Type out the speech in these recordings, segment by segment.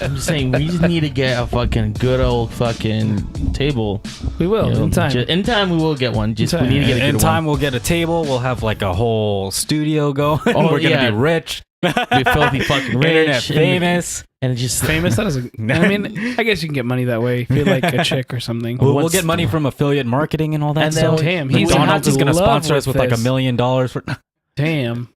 I'm just saying, we just need to get a fucking good old fucking table. We will, in time. In time, we will get one. Just we need to get a good one. In time, we'll get a table. We'll have like a whole studio going. We're gonna be rich. Be filthy fucking rich. Internet famous. And just famous. That doesn't. I mean, I guess you can get money that way if you're like a chick or something. We'll get money from affiliate marketing and all that. And stuff. Damn, McDonald's is gonna sponsor us with like $1 million for. Damn.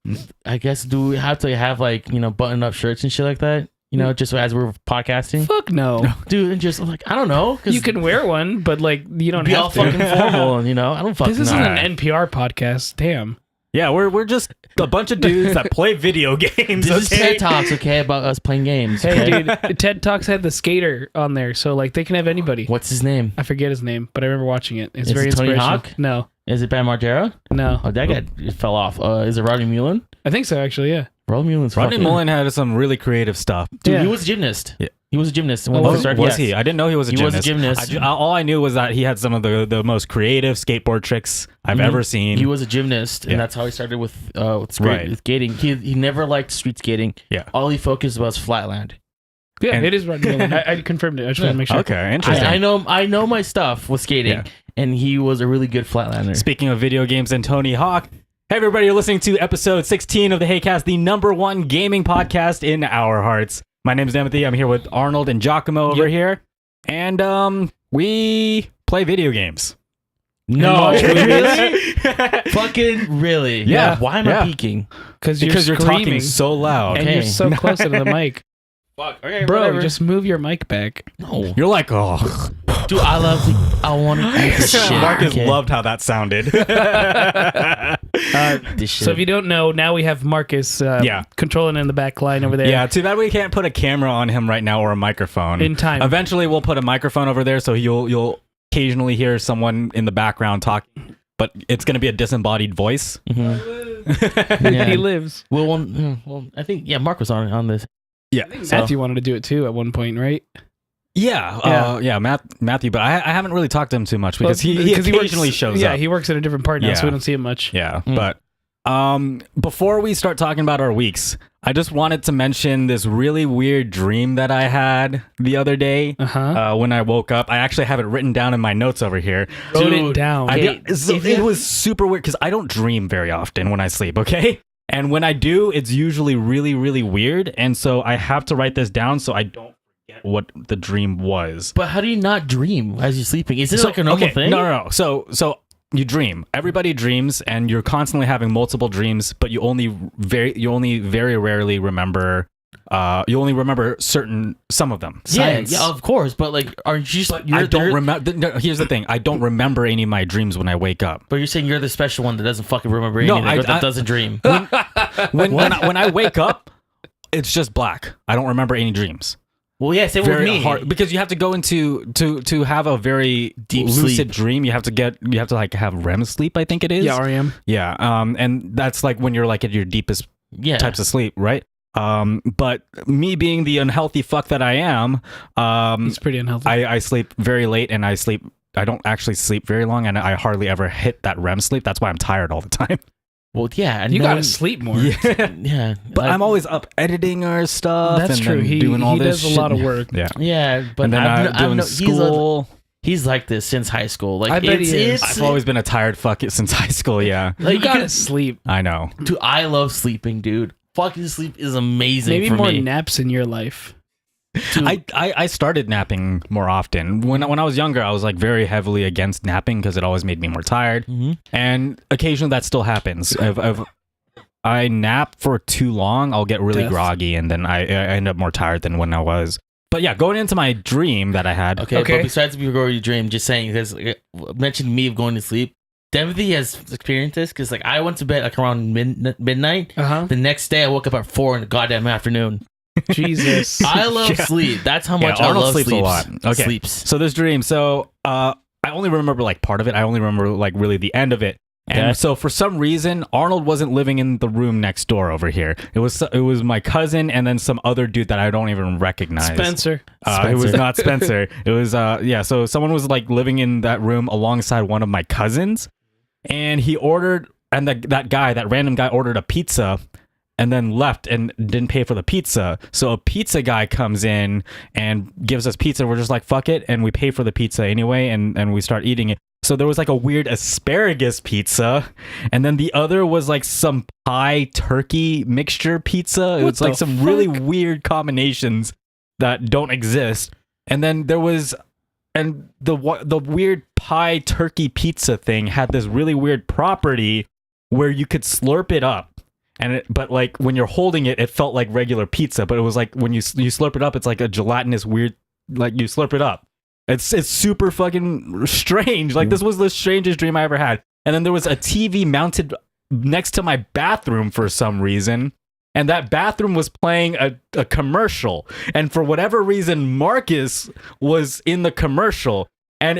I guess do we have to have like button up shirts and shit like that? Just as we're podcasting. Fuck no, dude. And just like I don't know. You can wear one, but like you don't be have all to. fucking formal. And I don't fucking. This isn't an NPR podcast. Damn. Yeah, we're just a bunch of dudes that play video games. This is TED Talks, okay, about us playing games. Hey, okay? dude, TED Talks had the skater on there, so like they can have anybody. What's his name? I forget his name, but I remember watching it. It's Is very it Tony inspirational. Hawk? No. Is it Bam Margera? No. Oh, that guy fell off. Is it Rodney Mullen? I think so, actually, yeah. Rodney Mullen had some really creative stuff. Dude, he was a gymnast. Yeah. He was a gymnast. When he started. Was he? I didn't know he was a gymnast. He was a gymnast. All I knew was that he had some of the most creative skateboard tricks I've ever seen. He was a gymnast, and that's how he started with skating. He never liked street skating. Yeah. All he focused about was flatland. Yeah, it is Rodney Mullen. I confirmed it. I just want to make sure. Okay, interesting. I know my stuff with skating, and he was a really good flatlander. Speaking of video games and Tony Hawk, hey everybody, you're listening to episode 16 of the Heycast, the #1 gaming podcast in our hearts. My name is Demothy. I'm here with Arnold and Giacomo over here, and we play video games. No, really? Fucking really? Yeah. Why am I peeking? Because you're talking so loud, and you're so close to the mic. Fuck. Okay, bro, whatever. just move your mic back. No, you're like, oh, dude, I want to eat this shit. Marcus loved how that sounded. This shit. So if you don't know, now we have Marcus controlling in the back line over there. Yeah, too bad we can't put a camera on him right now or a microphone. In time. Eventually we'll put a microphone over there so you'll occasionally hear someone in the background talking, but it's going to be a disembodied voice. Mm-hmm. He lives. Well, I think Mark was on this. Yeah, Matthew wanted to do it too at one point, right? Yeah, Matthew, but I haven't really talked to him too much because he occasionally shows up. Yeah, he works in a different part now, so we don't see him much. Yeah, but before we start talking about our weeks, I just wanted to mention this really weird dream that I had the other day when I woke up. I actually have it written down in my notes over here. Wrote it down. It was super weird because I don't dream very often when I sleep, okay? And when I do, it's usually really, really weird. And so I have to write this down so I don't forget what the dream was. But how do you not dream as you're sleeping? Is this like a normal thing? No. So you dream. Everybody dreams, and you're constantly having multiple dreams, but you only very rarely remember. You only remember some of them. Yeah, of course. But like, aren't you? I don't remember. No, here's the thing: I don't remember any of my dreams when I wake up. But you're saying you're the special one that doesn't fucking remember anything, that doesn't dream. When I wake up, it's just black. I don't remember any dreams. Well, yeah, same with me. Hard, because you have to go into to have a very deep lucid sleep. dream. You have to like have REM sleep. I think it is. Yeah, REM. Yeah. And that's like when you're like at your deepest types of sleep, right? But me being the unhealthy fuck that I am, he's pretty unhealthy. I sleep very late, and I don't actually sleep very long, and I hardly ever hit that REM sleep. That's why I'm tired all the time. Well, yeah, and you gotta sleep more. Yeah, but I'm always up editing our stuff. That's and true. He doing all this does a lot of work. Yeah, but and then doing school. He's like this since high school. Like, I bet he is. I've always been a tired fuck since high school. Yeah, like, you gotta sleep. I know. Dude, I love sleeping, dude. Fucking sleep is amazing. Maybe for more me. naps in your life. I started napping more often. When I was younger, I was like very heavily against napping because it always made me more tired. Mm-hmm. And occasionally that still happens. If I nap for too long, I'll get really groggy, and then I end up more tired than when I was. But yeah, going into my dream that I had. Okay. But besides your dream, just saying, because mentioned me of going to sleep. Demothy has experienced this because like I went to bed like around midnight. The next day I woke up at 4 in the goddamn afternoon. Jesus. I love sleep. That's how much I love sleeps a lot. Okay. Sleeps. So this dream. So I only remember like part of it. I only remember like really the end of it. And so for some reason, Arnold wasn't living in the room next door over here. It was my cousin and then some other dude that I don't even recognize. Spencer. It was not Spencer. It was so someone was like living in that room alongside one of my cousins, and he ordered, and that random guy ordered a pizza, and then left and didn't pay for the pizza. So a pizza guy comes in and gives us pizza. We're just like, fuck it. And we pay for the pizza anyway. And we start eating it. So there was like a weird asparagus pizza. And then the other was like some pie turkey mixture pizza. It was like some really weird combinations that don't exist. And then there was, and the weird pie turkey pizza thing had this really weird property where you could slurp it up. But like when you're holding it, it felt like regular pizza. But it was like when you slurp it up, it's like a gelatinous weird, like you slurp it up. It's super fucking strange. Like this was the strangest dream I ever had. And then there was a TV mounted next to my bathroom for some reason. And that bathroom was playing a commercial. And for whatever reason, Marcus was in the commercial. And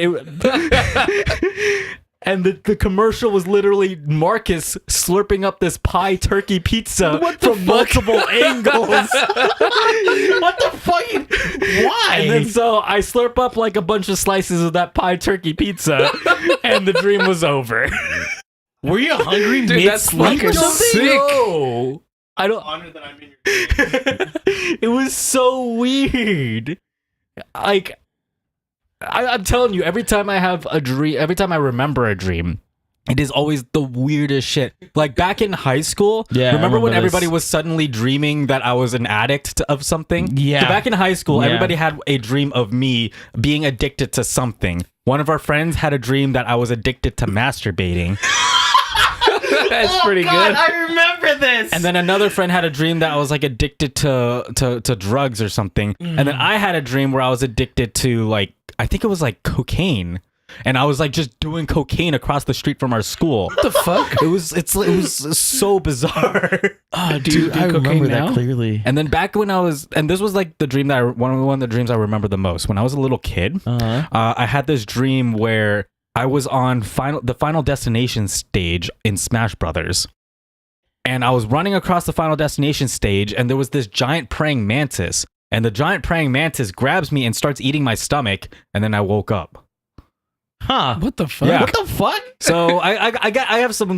and the commercial was literally Marcus slurping up this pie turkey pizza from multiple angles. What the fuck? Why? And then so I slurp up like a bunch of slices of that pie turkey pizza, and the dream was over. Were you hungry Dude, that's mid-sleep or fucking something? sick. No. I don't. Honor that I'm in your dream. It was so weird. Like, I'm telling you, every time I have a dream, every time I remember a dream, it is always the weirdest shit. Like back in high school, remember when everybody was suddenly dreaming that I was an addict of something? Yeah. So back in high school, everybody had a dream of me being addicted to something. One of our friends had a dream that I was addicted to masturbating. That's pretty good. I remember this. And then another friend had a dream that I was like addicted to drugs or something. And then I had a dream where I was addicted to like, I think it was like cocaine. And I was like just doing cocaine across the street from our school. What the fuck? It was so bizarre. Oh, Dude, I remember now? that clearly. And then back when I was, and this was like the dream that one of the dreams I remember the most. When I was a little kid, I had this dream where I was on the Final Destination stage in Smash Brothers. And I was running across the Final Destination stage, and there was this giant praying mantis. And the giant praying mantis grabs me and starts eating my stomach, and then I woke up. Huh? What the fuck? Yeah. What the fuck? So I have some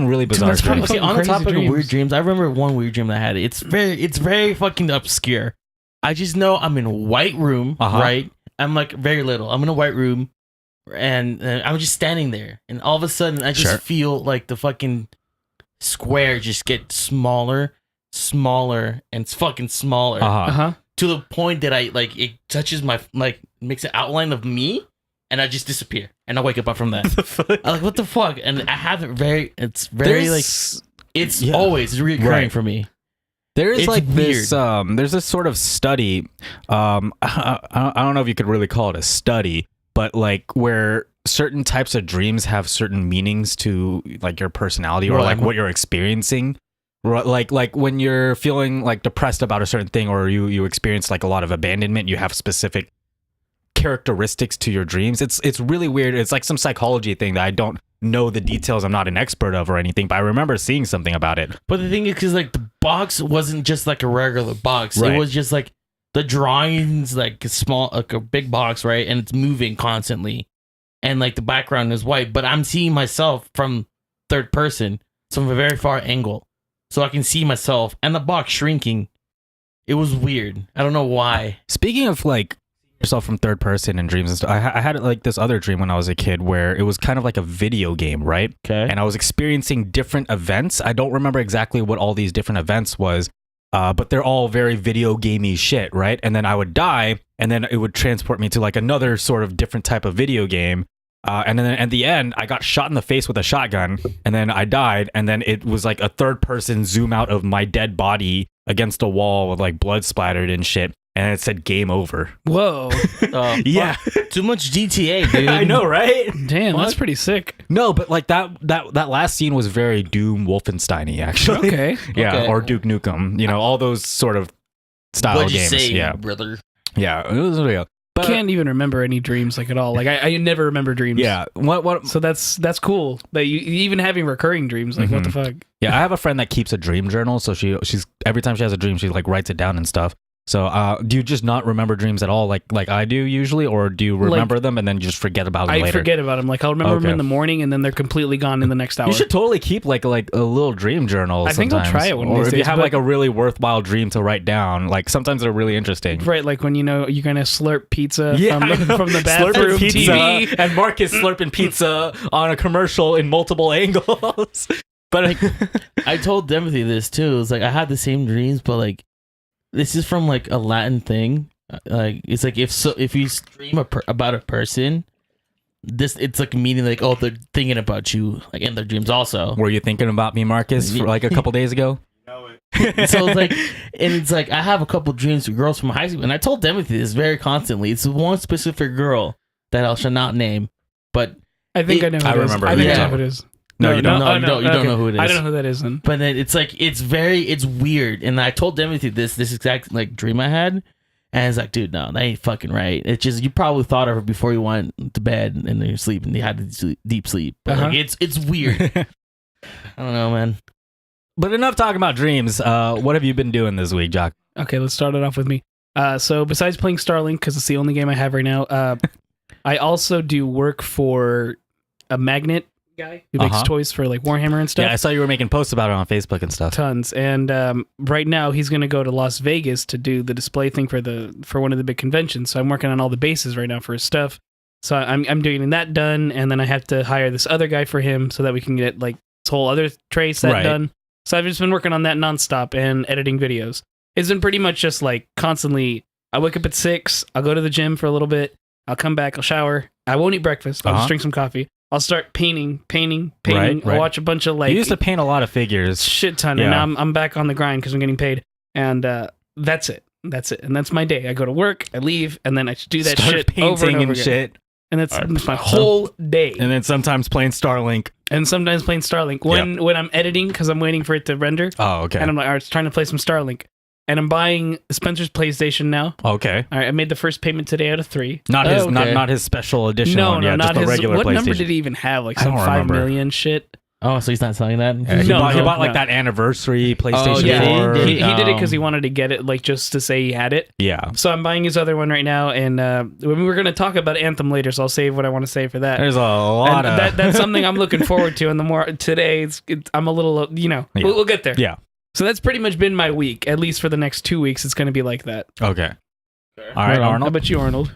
really bizarre that's probably dreams. Okay, on the crazy topic of dreams. weird dreams, I remember one weird dream that I had. It's very fucking obscure. I just know I'm in a white room, right? I'm like very little. I'm in a white room, and I'm just standing there, and all of a sudden I just feel like the fucking square just get smaller, and it's fucking smaller to the point that I like it touches my makes an outline of me. And I just disappear, and I wake up from that. I'm like, what the fuck? And I have it it's always reoccurring for me. There is It's like weird. this, there's this sort of study, I don't know if you could really call it a study, but like where certain types of dreams have certain meanings to like your personality or like what you're experiencing. Like when you're feeling like depressed about a certain thing, or you experience like a lot of abandonment, you have specific characteristics to your dreams. It's really weird. It's like some psychology thing that I don't know the details. I'm not an expert of or anything, but I remember seeing something about it. But the thing is, because like the box wasn't just like a regular box. Right. It was just like the drawings, like a big box, right? And it's moving constantly, and like the background is white. But I'm seeing myself from third person, so from a very far angle, so I can see myself and the box shrinking. It was weird. I don't know why. Speaking of like yourself from third person and dreams and stuff, I had like this other dream when I was a kid where it was kind of like a video game, right? Okay. And I was experiencing different events. I don't remember exactly what all these different events was, but they're all very video gamey shit, right? And then I would die, and then it would transport me to like another sort of different type of video game. And then at the end, I got shot in the face with a shotgun, and then I died, and then it was like a third person zoom out of my dead body against a wall with like blood splattered and shit. And it said game over. Whoa. Yeah. Too much GTA, dude. I know, right? Damn, that's pretty sick. No, but like that last scene was very Doom Wolfenstein-y, actually. Okay. Yeah, Okay. or Duke Nukem, all those sort of style What'd you games. say, Yeah. brother? Yeah, it was real. But Can't even remember any dreams like at all. Like I never remember dreams. yeah, what So that's cool that you even having recurring dreams. Like what the fuck? Yeah, I have a friend that keeps a dream journal, so she's every time she has a dream, she like writes it down and stuff. So, do you just not remember dreams at all, like I do usually, or do you remember them and then just forget about them later? I forget about them. Like I'll remember them in the morning, and then they're completely gone in the next hour. You should totally keep like a little dream journal. I think I'll try it one of these Or if you days, have but- like a really worthwhile dream to write down, like sometimes they're really interesting. Right, like when you know you're gonna slurp pizza Yeah, from the slurping bathroom pizza, TV. and Marcus slurping pizza on a commercial in multiple angles. But Like, I told Demothy this too. It was like I had the same dreams, but like this is from like a Latin thing. Like it's like if you dream about a person, it's like meaning like, oh, they're thinking about you like in their dreams also. were you thinking about me, Marcus, for like a couple days ago? Know it. So it's like, and it's like I have a couple dreams with girls from high school, and I told Demothy this very constantly. It's one specific girl that I shall not name, but I think I know who I it is. remember I who think you're I know talking who it is. No, you don't. No, you don't know who it is. I don't know who that is then. But then it's like it's weird, and I told Demothy this exact like dream I had, and it's like, dude, no, that ain't fucking right. It's just you probably thought of her before you went to bed and then you're sleeping. You had deep sleep, but like it's weird. I don't know, man. But enough talking about dreams. What have you been doing this week, Jock? Okay, let's start it off with me. So besides playing Starlink, because it's the only game I have right now, I also do work for a magnet guy who makes toys for like Warhammer and stuff. Yeah, I saw you were making posts about it on Facebook and stuff. Tons. And right now he's going to go to Las Vegas to do the display thing for one of the big conventions. So I'm working on all the bases right now for his stuff. So I'm doing that done, and then I have to hire this other guy for him so that we can get like this whole other tray set done. So I've just been working on that nonstop and editing videos. It's been pretty much just like constantly. I wake up at 6. I'll go to the gym for a little bit. I'll come back. I'll shower. I won't eat breakfast. I'll just drink some coffee. I'll start painting. Right. I'll watch a bunch of like You used to paint a lot of figures. shit ton, and now I'm back on the grind because I'm getting paid, and that's it. And that's my day. I go to work, I leave, and then I do that Start shit painting over and over and again. shit. And that's my whole day. And then sometimes playing Starlink. And sometimes playing Starlink when I'm editing because I'm waiting for it to render. Oh, okay. And I'm like, all right, trying to play some Starlink. And I'm buying Spencer's PlayStation now. Okay. All right, I made the first payment today out of 3. Not his not his special edition one yet, not just the his. regular What PlayStation. number did he even have? Like I some don't 5 remember. million shit. Oh, so he's not selling that? Yeah, he No, bought like no. that anniversary PlayStation Oh, yeah, 4. he He did it because he wanted to get it, like just to say he had it. Yeah. So I'm buying his other one right now, and when we're going to talk about Anthem later, so I'll save what I want to say for that. There's a lot And of that's something I'm looking forward to. And the more today, I'm a little, we'll get there. Yeah. So that's pretty much been my week. At least for the next 2 weeks, it's going to be like that. Okay. All right, How Arnold. about you, Arnold?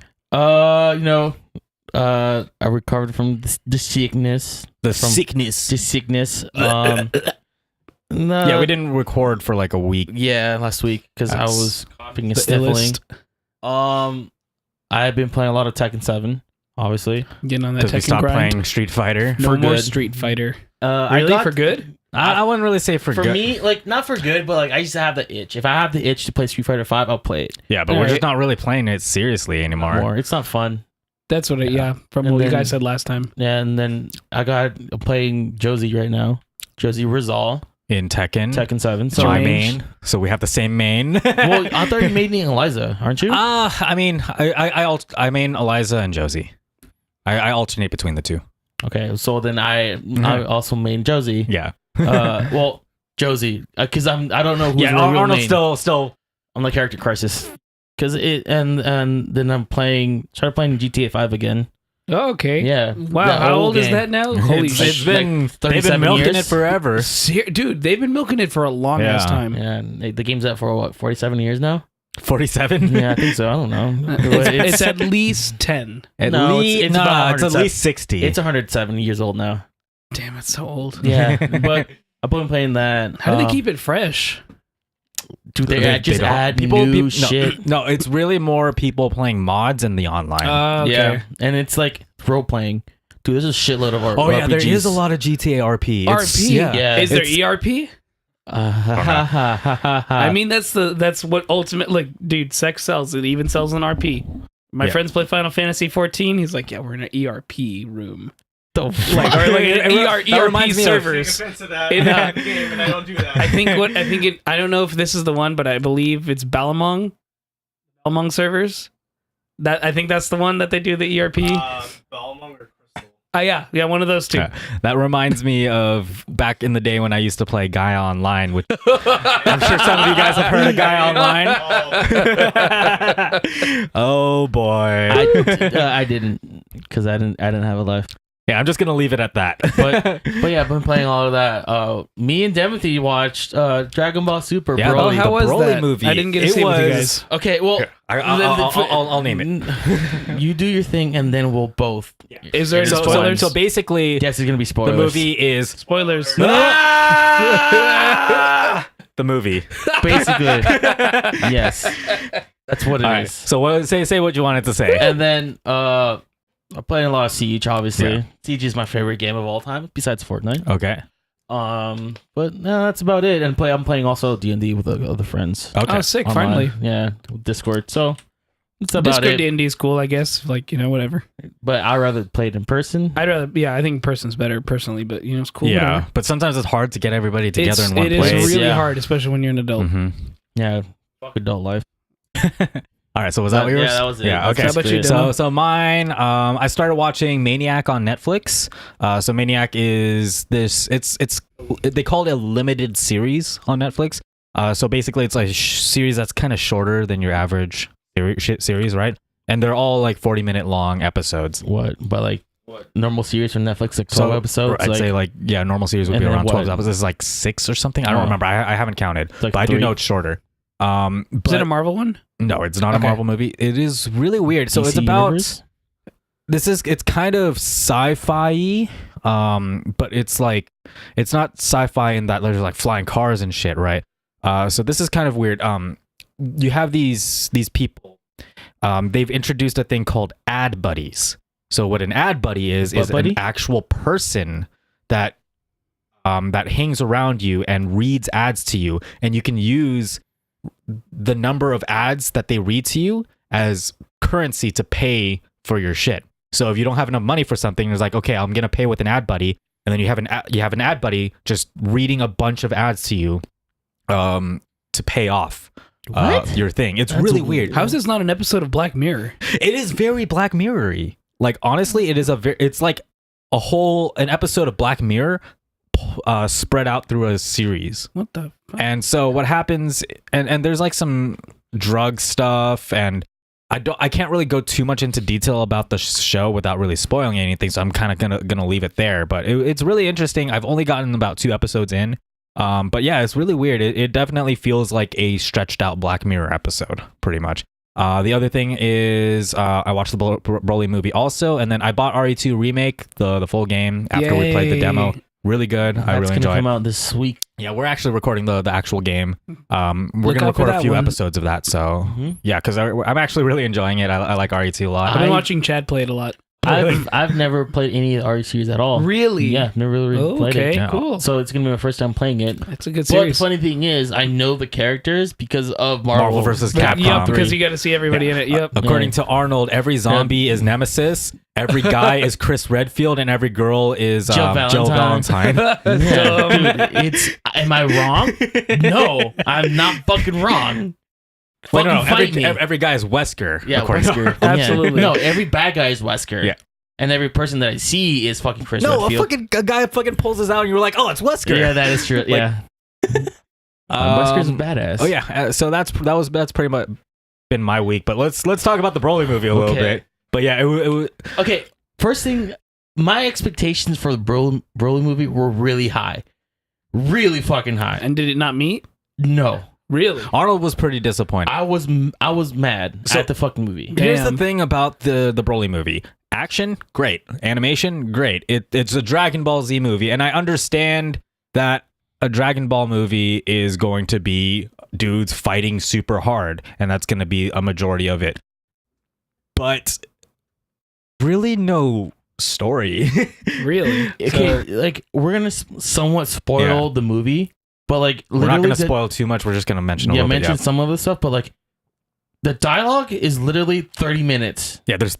I recovered from the sickness. The sickness. The sickness. Yeah, we didn't record for like a week. Yeah, last week because I That's was coughing and the sniffling. illest. I've been playing a lot of Tekken 7, obviously. Getting on that Because we Tekken stopped grind. playing Street Fighter. No for more good. Street Fighter. I Really? got- For good? I wouldn't really say for good. me, like not for good, but like I used to have the itch. If I have the itch to play Street Fighter 5, I'll play it Yeah, but we're Alright. just not really playing it seriously anymore. more. It's not fun. That's what from And what you then- guys said last time. Yeah, and then I'm playing Josie right now. Josie Rizal, In Tekken. Tekken 7. So So my Strange. main. So we have the same main. well, I thought you made me Eliza, aren't you? I mean, I main Eliza and Josie. I alternate between the two. Okay, so then I also main Josie. Yeah. Well, Josie, because I don't know who's Yeah, the real Arnold's main. still. I'm the character crisis. Because and then I'm started playing GTA 5 again. Oh, okay. Yeah. Wow, That how old old is game. that now? Holy It's shit. been they've 37 been milking years? it forever. Dude, they've been milking it for a long ass Yeah. time. Yeah, and the game's out for what, 47 years now? 47. Yeah, I think so. I don't know. It's at least 10. At No, least it's about it's at 107. least 60. It's 107 years old now. Damn, it's so old. Yeah, but I've been playing that. How do they keep it fresh? Dude, they just don't- add people- new no, shit. No, it's really more people playing mods in the online. Okay. Yeah, and it's like role playing. Dude, there's a shitload of oh yeah, there RPGs. is a lot of GTA RP. It's- RP? Yeah. Is there It's- ERP? I mean, that's what ultimate. Like, dude, sex sells. It even sells in RP. My Yeah. friends play Final Fantasy 14. He's like, yeah, we're in an ERP room. the Like, or like an That ERP reminds me of- Take servers. offense to that. In, In the game, and I don't do that. I don't know if this is the one, but I believe it's Balamong servers. I think that's the one that they do the ERP. Balmung or Crystal? Yeah, one of those two. That reminds me of back in the day when I used to play Gaia Online, which I'm sure some of you guys have heard of Gaia Online. Oh boy, I didn't, because I didn't have a life. Yeah, I'm just gonna leave it at that. But yeah, I've been playing all of that. Me and Demothy watched Dragon Ball Super. Yeah, Broly. how was Broly that? movie. I didn't get to see it with you guys. Okay, well, I'll name it. You do your thing, and then we'll both. Is there any spoilers? So basically, Yes, it's gonna be spoilers. the movie is Spoilers. the movie. Basically, yes, that's what it is. All right. So say what you wanted to say. And then I'm playing a lot of Siege. Obviously, Yeah. Siege is my favorite game of all time, besides Fortnite. Okay. But no, that's about it. And I'm playing also D&D with other friends. Okay. Oh, sick! Online. Finally, Yeah, with Discord. So that's about Discord it. D&D is cool, I guess. Like, whatever. But I'd rather play it in person. I'd rather, I think person's better personally, but it's cool. Yeah, whatever. but sometimes it's hard to get everybody together in one It place. is really Yeah. hard, especially when you're an adult. Mm-hmm. Yeah, fuck adult life. All right, so was that what yours? Yeah, that was it. Yeah, That's okay. How about you, basically it. Dylan? So mine, I started watching Maniac on Netflix. So Maniac is this. They call it a limited series on Netflix. So basically, it's a series that's kind of shorter than your average series, right? And they're all like 40-minute long episodes. What? But like what? Normal series from Netflix, like 12 episodes? I'd say normal series would And be then around 12 what? episodes. It's like 6 or something. I don't Oh. remember. I haven't counted, like but I do 3. know it's shorter. Is it a Marvel one? No, it's not a Okay. Marvel movie. It is really weird. So DC it's about universe? it's kind of sci-fi, but it's not sci-fi in that there's like flying cars and shit, right? So this is kind of weird. You have these people. They've introduced a thing called ad buddies. So what an ad buddy is buddy? an actual person that hangs around you and reads ads to you, and you can use the number of ads that they read to you as currency to pay for your shit. So if you don't have enough money for something, it's like, okay, I'm gonna pay with an ad buddy, and then you have an ad buddy just reading a bunch of ads to you, to pay off your thing. It's That's really weird. weird. How is this not an episode of Black Mirror? It is very Black Mirror-y. Like honestly, it's like an episode of Black Mirror spread out through a series. What the fuck? And so what happens, and there's like some drug stuff, and I can't really go too much into detail about the show without really spoiling anything, so I'm kind of gonna leave it there. But it's really interesting. I've only gotten about 2 episodes in, but yeah, it's really weird. It definitely feels like a stretched out Black Mirror episode, pretty much. The other thing is I watched the Broly movie also, and then I bought RE2 Remake, the full game, after we played the demo. Really good. I really That's enjoyed gonna it. come out this week. Yeah, we're actually recording the actual game. We're Look gonna out for record a that few one. episodes of that. So yeah, because I'm actually really enjoying it. I like RE2 a lot. I've been I- watching Chad play it a lot. I've never played any of the RE series at all. Really? Yeah, never really played Okay, it. Yeah. cool. So it's gonna be my first time playing it. It's a good But the series. funny thing is, I know the characters because of Marvel versus Capcom. Yep, because you got to see everybody in it. Yep. According to Arnold, every zombie is Nemesis, every guy is Chris Redfield, and every girl is Jill Valentine. Valentine. Yeah, dude, am I wrong? No, I'm not fucking wrong. Wait, Fucking fight me. every guy is Wesker. Yeah, according to Wesker. Arnold. Absolutely. Yeah. No, every bad guy is Wesker. Yeah. And every person that I see is fucking Chris No, Redfield. a guy fucking pulls us out, and you're like, oh, it's Wesker. Yeah, that is true. Yeah. Wesker's a badass. Oh yeah, so that's pretty much been my week. But let's talk about the Broly movie a little bit. But yeah, it was Okay, first thing, my expectations for the Broly movie were really high. Really fucking high. And did it not meet? No. Really? Arnold was pretty disappointed. I was mad at the fucking movie. Here's the Damn. thing about the Broly movie. Action, great. Animation, great. It's a Dragon Ball Z movie, and I understand that a Dragon Ball movie is going to be dudes fighting super hard, and that's going to be a majority of it. But really no story. Really? Okay, like we're gonna somewhat spoil the movie, but like We're not literally going to spoil too much. We're just going to mention a little bit. mention some of the stuff, but like the dialogue is literally 30 minutes. Yeah, there's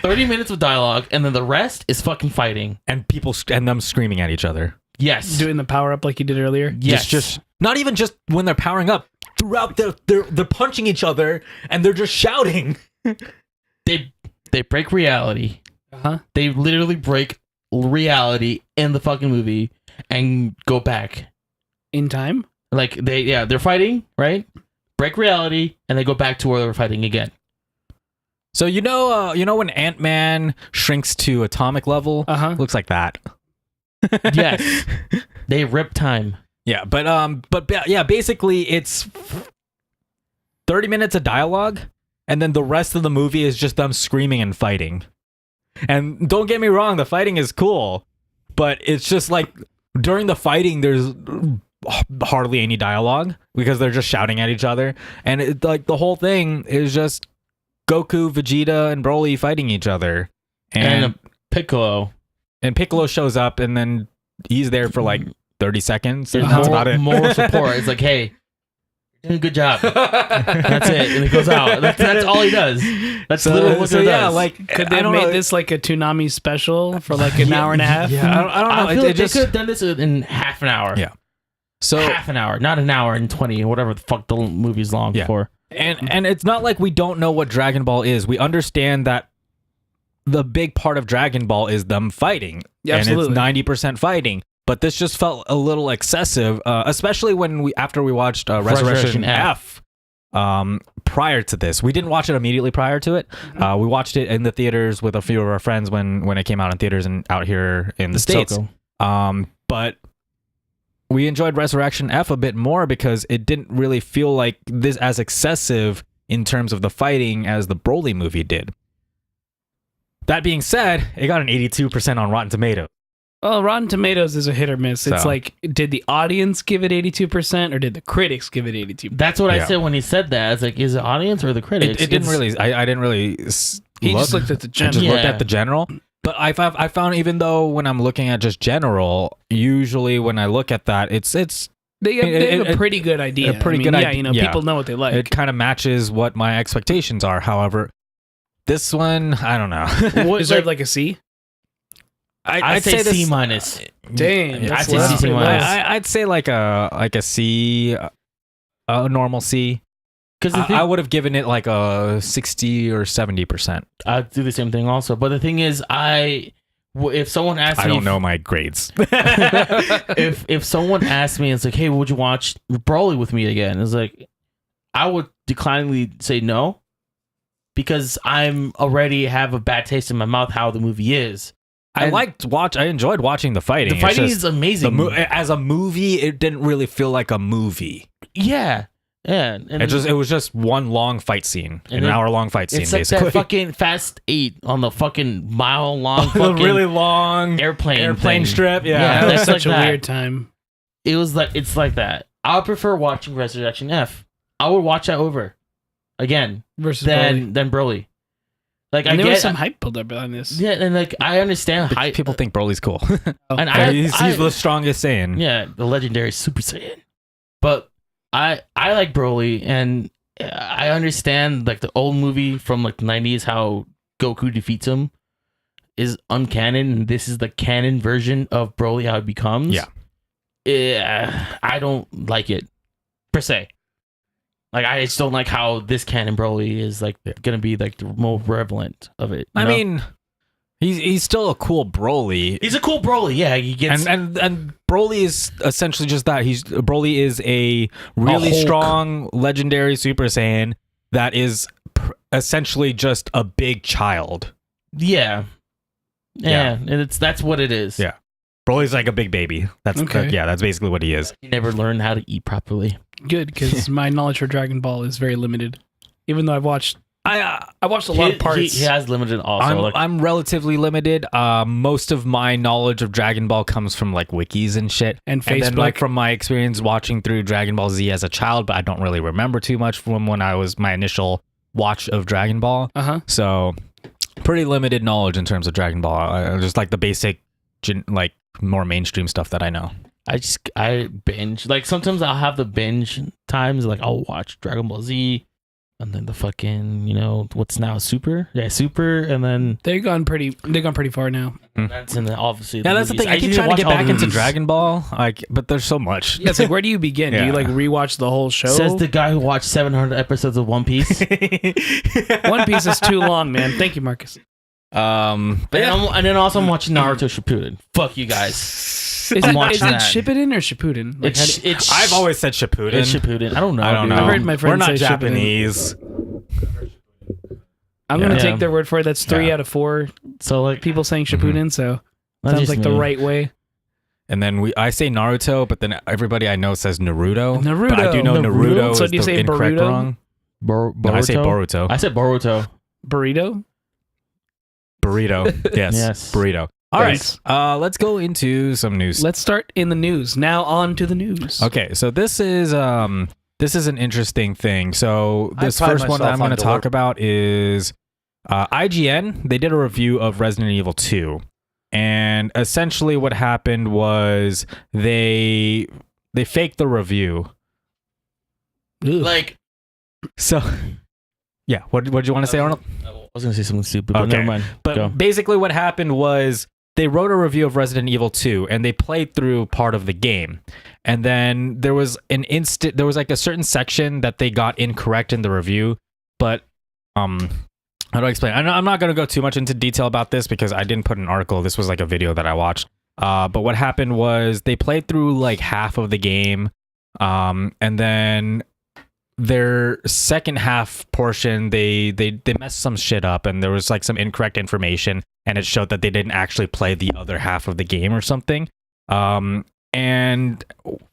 30 minutes of dialogue, and then the rest is fucking fighting. and people and them screaming at each other. Yes. Doing the power up like you did earlier? Yes. Just not even just when they're powering up. Throughout they're punching each other and they're just shouting. They break reality. They literally break reality in the fucking movie and go back in time. Like they're fighting, right? Break reality and they go back to where they were fighting again. So you know when Ant-Man shrinks to atomic level, looks like that. Yes, they rip time. Yeah, but yeah, basically it's 30 minutes of dialogue, and then the rest of the movie is just them screaming and fighting. And don't get me wrong, the fighting is cool, but it's just like during the fighting, there's hardly any dialogue because they're just shouting at each other, and like the whole thing is just Goku, Vegeta, and Broly fighting each other, and Piccolo. And Piccolo shows up, and then he's there for like 30 seconds. And that's about it. Moral support. It's like, hey, you're doing a good job. That's it. And he goes out. That's all he does. That's literally what he does. Like, could they have made this like a Toonami special for like an hour and a half? Yeah, I don't know. I feel like they could have done this in half an hour. Yeah. So half an hour, not an hour and 20, whatever the fuck the movie's long for. And it's not like we don't know what Dragon Ball is. We understand that the big part of Dragon Ball is them fighting. Yeah, and absolutely. It's 90% fighting. But this just felt a little excessive, especially when after we watched Resurrection F. Prior to this, we didn't watch it immediately prior to it. We watched it in the theaters with a few of our friends when it came out in theaters and out here in the States. But we enjoyed Resurrection F a bit more because it didn't really feel like this as excessive in terms of the fighting as the Broly movie did. That being said, it got an 82% on Rotten Tomatoes. Well, Rotten Tomatoes is a hit or miss. It's like, did the audience give it 82% or did the critics give it 82%? That's what I said when he said that. I was like, is it audience or the critics? It didn't really. I didn't really. He just looked at the general. Just looked at the general. But I found even though when I'm looking at just general, usually when I look at that, they have a pretty good idea. A pretty good idea. You know, people know what they like. It kind of matches what my expectations are. However, this one, I don't know. Is there like a C? I'd say C minus. Dang, I'd say C minus. I'd say like a C, a normal C. Because I would have given it like a 60 or 70%. I'd do the same thing also. But the thing is, if someone asked me, I don't know my grades. if someone asked me, it's like, hey, would you watch Broly with me again? It's like, I would decliningly say no, because I'm already have a bad taste in my mouth how the movie is. I enjoyed watching the fighting. The fighting is amazing. As a movie, it didn't really feel like a movie. Yeah. Yeah, and it was just one long fight scene, an hour-long fight scene, it's like basically. that fucking Fast 8 on the fucking mile-long fucking really long airplane strip. Yeah, that was such a weird time. It's like that. I would prefer watching Resurrection F. I would watch that over again than Broly. Like, and there was some hype build up on this. Yeah, and like I understand hype. People think Broly's cool, and he's the strongest Saiyan. Yeah, the legendary Super Saiyan. But I like Broly, and I understand like the old movie from like the 90s how Goku defeats him is uncanon, and this is the canon version of Broly how it becomes. Yeah, I don't like it per se. Like, I just don't like how this canon Broly is like gonna be like the more prevalent of it. I mean, he's still a cool Broly. He's a cool Broly, yeah. He gets and Broly is essentially just that. Broly is a really strong legendary Super Saiyan that is essentially just a big child. Yeah, and that's what it is. Yeah, Broly's like a big baby. That's basically what he is. He never learned how to eat properly. Good, because my knowledge for Dragon Ball is very limited. Even though I watched a lot of parts. He has limited also. I'm relatively limited. Most of my knowledge of Dragon Ball comes from like wikis and shit, and Facebook. And then like from my experience watching through Dragon Ball Z as a child, but I don't really remember too much from when I was my initial watch of Dragon Ball. So pretty limited knowledge in terms of Dragon Ball. Just like the basic, like more mainstream stuff that I know. I binge. Like, sometimes I'll have the binge times. Like, I'll watch Dragon Ball Z, and then the fucking, what's now Super? Yeah, Super, and then they've gone pretty far now. That's in the obviously. Yeah, that's the thing. I keep trying to get back into Dragon Ball, but there's so much. Yeah, it's like, where do you begin? Do you like rewatch the whole show? Says the guy who watched 700 episodes of One Piece. One Piece is too long, man. Thank you, Marcus. But and then also I'm watching Naruto Shippuden. Fuck you guys. Is I'm it watching that. Shippuden or Shippuden? Like, It's I've always said Shippuden. It's Shippuden. I don't know. I don't know. I've heard my We're friends not say Shippuden. Japanese. I'm gonna Yeah. take their word for it. That's 3 Yeah. out of 4 So like people saying Shippuden. So That's sounds just like the me. right way. And then I say Naruto, but then everybody I know says Naruto. Naruto. But I do know Naruto So is do you the say incorrect Boruto? wrong. Boruto. No, I say Boruto. I said Boruto. Burrito. Burrito. Yes. Yes. Burrito. All Thanks. right. Let's go into some news. Let's start in the news. Now on to the news. Okay, so this is an interesting thing. So I this pride first one that myself I'm going on to talk about is IGN. They did a review of Resident Evil 2, and essentially what happened was they faked the review. Like So yeah, what did you want to say, Arnold? I was gonna say something stupid, but Okay. never mind. But Go. basically what happened was they wrote a review of Resident Evil 2 and they played through part of the game. And then there was like a certain section that they got incorrect in the review. But how do I explain? I'm not going to go too much into detail about this because I didn't put an article. This was like a video that I watched. But what happened was they played through like half of the game. And then their second half portion, they messed some shit up and there was like some incorrect information and it showed that they didn't actually play the other half of the game or something. And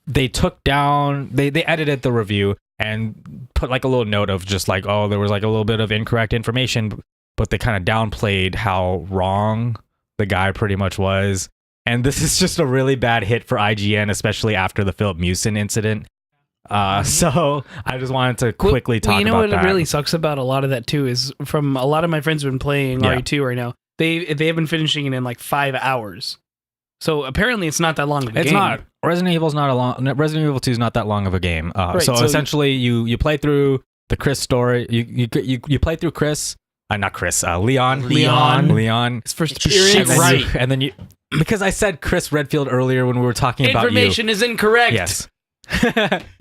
they took down, they edited the review and put like a little note of just like, oh, there was like a little bit of incorrect information, but they kind of downplayed how wrong the guy pretty much was. And this is just a really bad hit for IGN, especially after the Philip Mewson incident. So I just wanted to quickly talk about that. You know what really sucks about a lot of that too is from a lot of my friends who've been playing RE2 right now. They have been finishing it in like 5 hours. So apparently it's not that long of a game. It's not. Resident Evil 2 is not that long of a game. Right, so essentially you play through the Chris story. You play through Chris. Not Chris. Leon. His first Shit appearance. right. And then you, because I said Chris Redfield earlier when we were talking about you. Information is incorrect. Yes.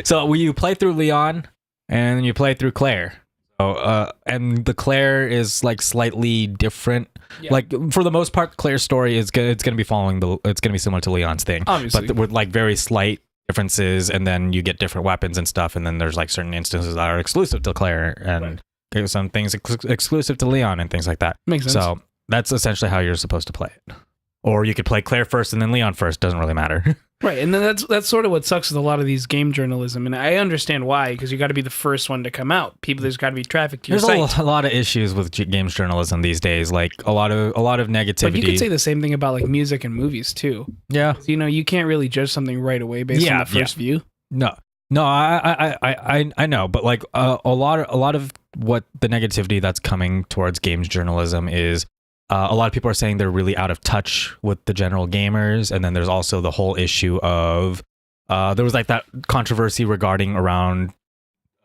So you play through Leon and then you play through Claire. So, and the Claire is like slightly different. Yeah. Like for the most part, Claire's story is good. It's gonna be it's gonna be similar to Leon's thing, Obviously. but with like very slight differences. And then you get different weapons and stuff. And then there's like certain instances that are exclusive to Claire, and there's some things exclusive to Leon and things like that. Makes sense. So that's essentially how you're supposed to play it. Or you could play Claire first and then Leon first. Doesn't really matter. Right, and then that's sort of what sucks with a lot of these game journalism, and I understand why, because you got to be the first one to come out. There's got to be traffic to your There's site. a lot of issues with games journalism these days. Like a lot of negativity. But you could say the same thing about like music and movies too. Yeah. You know, you can't really judge something right away based on the first view. No, I know, but like a lot of what the negativity that's coming towards games journalism is. A lot of people are saying they're really out of touch with the general gamers, and then there's also the whole issue of there was like that controversy around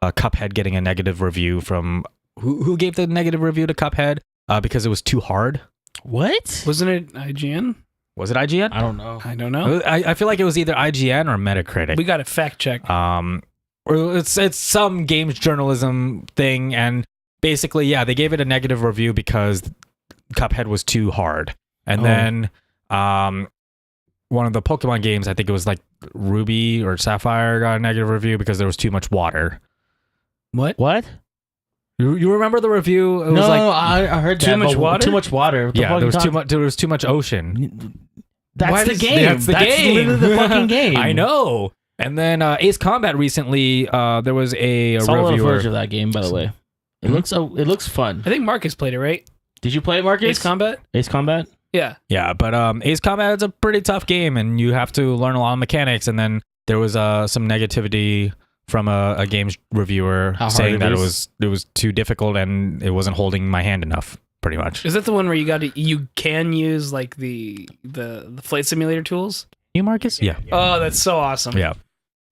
Cuphead getting a negative review from who gave the negative review to Cuphead because it was too hard. What? Wasn't it IGN? Was it IGN? I don't know. I don't know. I feel like it was either IGN or Metacritic. We got to fact check. Or it's some games journalism thing, and basically, yeah, they gave it a negative review because Cuphead was too hard. And then one of the Pokemon games, I think it was like Ruby or Sapphire, got a negative review because there was too much water. What? You remember the review? It was No, like I heard too that. much but water? Too much water. What the yeah, fuck there you was too talking- much. There was too much ocean. That's the game. That's the game. literally the fucking game. I know. And then Ace Combat recently, there was a Saw a lot of reviewer. footage of that game, by the way. It looks fun. I think Marcus played it, right? Did you play it, Marcus? Ace Combat? Ace Combat? Yeah. Yeah, but Ace Combat is a pretty tough game, and you have to learn a lot of mechanics. And then there was some negativity from a games reviewer saying that it was too difficult and it wasn't holding my hand enough. Pretty much. Is that the one where you can use like the flight simulator tools? You, Marcus? Yeah. Oh, that's so awesome. Yeah.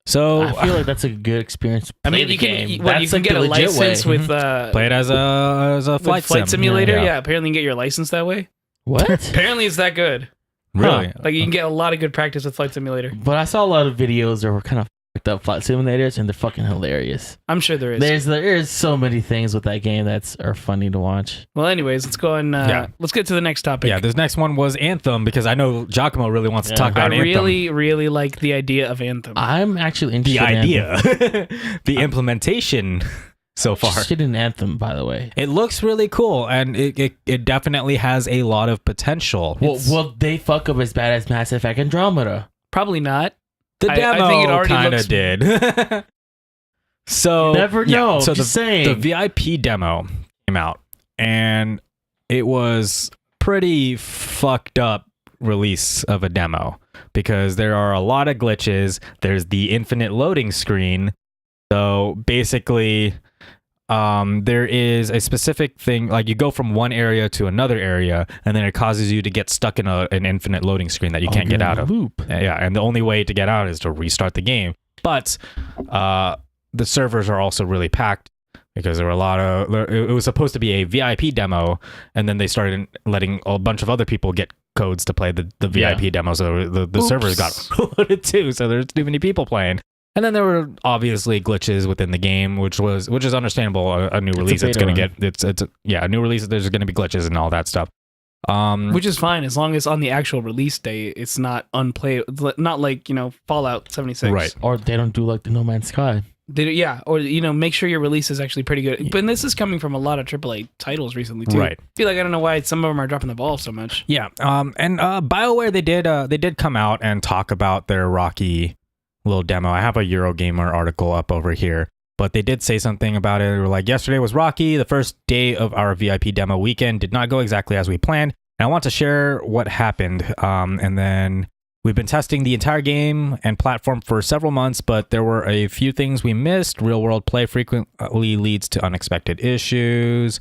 So I feel like that's a good experience. I mean, Play you the can game. you That's can like get the a legit license way. with play it as a flight simulator. Yeah. Yeah, apparently you can get your license that way. What? Apparently it's that good. Really? Like you can get a lot of good practice with flight simulator. But I saw a lot of videos that were kind of fucked up plot simulators, and they're fucking hilarious. I'm sure there is. There's so many things with that game are funny to watch. Well, anyways, let's go and let's get to the next topic. Yeah, this next one was Anthem, because I know Giacomo really wants to talk about I Anthem. really like the idea of Anthem. I'm actually The interested idea, the implementation so far. Interested in Anthem, by the way. It looks really cool, and it definitely has a lot of potential. Will they fuck up as bad as Mass Effect Andromeda? Probably not. The I demo think it already kind looks- of did. So Never know. So Just the saying. VIP demo came out, and it was pretty fucked up release of a demo, because there are a lot of glitches. There's the infinite loading screen. So basically, there is a specific thing, like you go from one area to another area, and then it causes you to get stuck in an infinite loading screen that you can't get out of. Loop. Yeah, and the only way to get out is to restart the game. But the servers are also really packed, because there were a lot of. It was supposed to be a VIP demo, and then they started letting a bunch of other people get codes to play the VIP demo, so the servers got loaded too. So there's too many people playing. And then there were obviously glitches within the game, which is understandable. A new release, it's going to get a new release. There's going to be glitches and all that stuff. Which is fine as long as on the actual release day it's not unplayable, not like Fallout 76. Right. Or they don't do like the No Man's Sky. Or make sure your release is actually pretty good. But this is coming from a lot of AAA titles recently too. Right. I feel like I don't know why some of them are dropping the ball so much. Yeah. And Bioware, they did come out and talk about their Rocky little demo. I have a Eurogamer article up over here, but they did say something about it. They were like, yesterday was Rocky. The first day of our VIP demo weekend did not go exactly as we planned. And I want to share what happened. And then we've been testing the entire game and platform for several months, but there were a few things we missed. Real world play frequently leads to unexpected issues.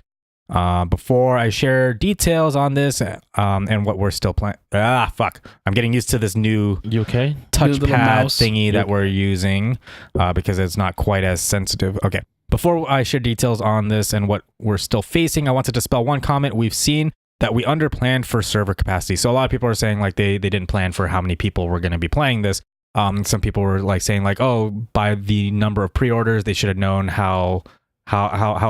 Before I share details on this and what we're still playing. I'm getting used to this new touchpad thingy that we're using because it's not quite as sensitive. Okay. Before I share details on this and what we're still facing, I want to dispel one comment we've seen that we underplanned for server capacity. So a lot of people are saying like they didn't plan for how many people were going to be playing this. Some people were like saying like, oh, by the number of pre-orders, they should have known how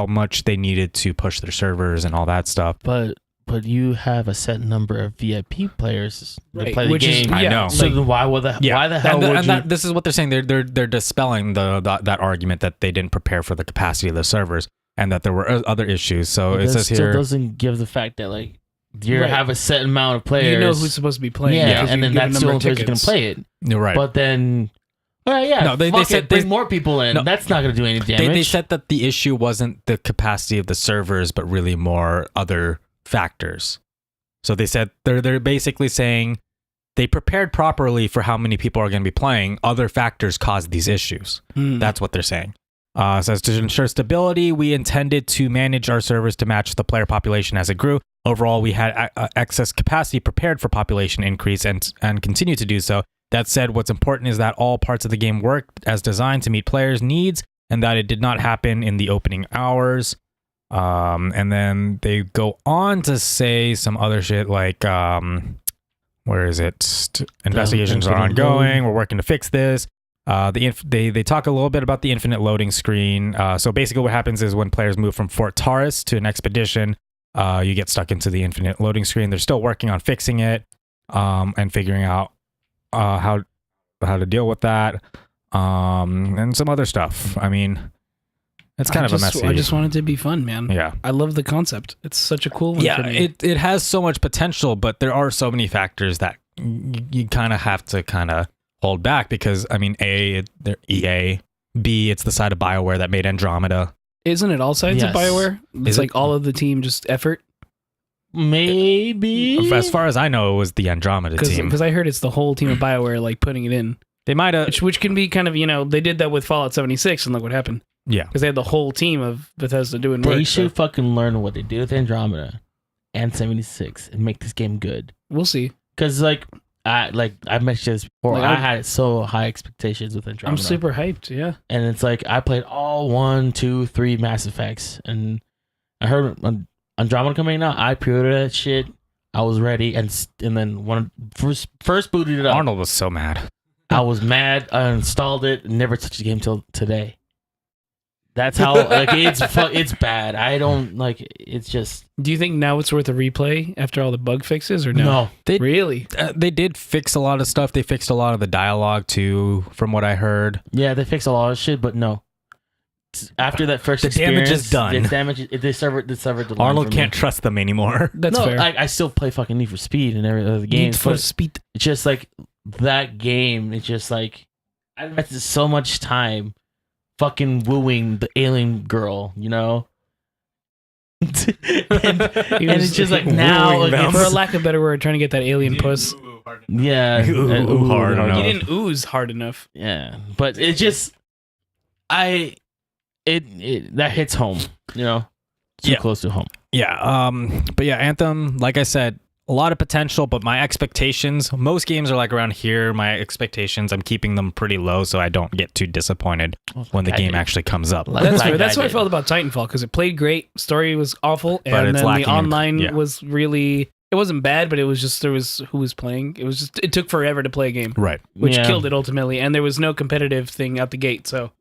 much they needed to push their servers and all that stuff. But you have a set number of VIP players that play the game. I know. So then why the hell would you? This is what they're saying. They're dispelling that argument that they didn't prepare for the capacity of the servers and that there were other issues. So it says here, still doesn't give the fact that like you have a set amount of players. You know who's supposed to be playing. Yeah, and then that's the only players who can play it. You're right. But then. No, they said bring more people in. No, that's not going to do any damage. They said that the issue wasn't the capacity of the servers, but really more other factors. So they said they're basically saying they prepared properly for how many people are going to be playing. Other factors caused these issues. That's what they're saying. Says to ensure stability, we intended to manage our servers to match the player population as it grew. Overall, we had excess capacity prepared for population increase and continue to do so. That said, what's important is that all parts of the game worked as designed to meet players' needs and that it did not happen in the opening hours. And then they go on to say some other shit like, where is it? Investigations are ongoing. We're working to fix this. They talk a little bit about the infinite loading screen. So basically what happens is when players move from Fort Taurus to an expedition, you get stuck into the infinite loading screen. They're still working on fixing it and figuring out how to deal with that, and some other stuff. I mean, it's kind of a messy. I just want it to be fun, man. Yeah, I love the concept. It's such a cool one. Yeah, for me. it has so much potential, but there are so many factors that you kind of have to kind of hold back because I mean, they're EA. B, it's the side of Bioware that made Andromeda. Isn't it all sides of Bioware? It's like all of the team just effort. Maybe. As far as I know, it was the Andromeda team. Because I heard it's the whole team of Bioware like putting it in. They might have, which can be kind of they did that with Fallout 76 and look what happened. Yeah, because they had the whole team of Bethesda doing work. They should fucking learn what they did with Andromeda and 76 and make this game good. We'll see. Because I mentioned this before. I had so high expectations with Andromeda. I'm super hyped. Yeah, and it's like I played all 1, 2, 3 Mass Effects, and I heard Andromeda coming out. I pre-ordered that shit. I was ready, and then first booted it up. Arnold was so mad. I was mad. I installed it. Never touched the game till today. That's how like it's bad. I don't like. It's just. Do you think now it's worth a replay after all the bug fixes or no? They Really? they did fix a lot of stuff. They fixed a lot of the dialogue too, from what I heard. Yeah, they fixed a lot of shit, but no. After that first The damage experience, is done. The damage. They severed the line Arnold for me. can't trust them anymore. That's no, fair. I still play fucking Need for Speed and every other games. Need for But Speed. it's just like that game. It's just like I invested so much time fucking wooing the alien girl, you know. and it's just like now, wooing like, them. For a lack of a better word, trying to get that alien puss. yeah, Ooh, hard hard enough. You No. didn't ooze hard enough. Yeah, but it just it that hits home, you know, too Yeah. close to home. Yeah. But yeah, Anthem, like I said, a lot of potential, but my expectations, most games are like around here. My expectations, I'm keeping them pretty low so I don't get too disappointed when the I game did. actually comes up. Like- That's like fair. That's I how I did. felt about Titanfall because it played great, story was awful, But and it's then the lacking in- online yeah. was really. It wasn't bad, but it was just there was who was playing. It was just it took forever to play a game, Right. which Yeah. killed it ultimately, and there was no competitive thing out the gate. So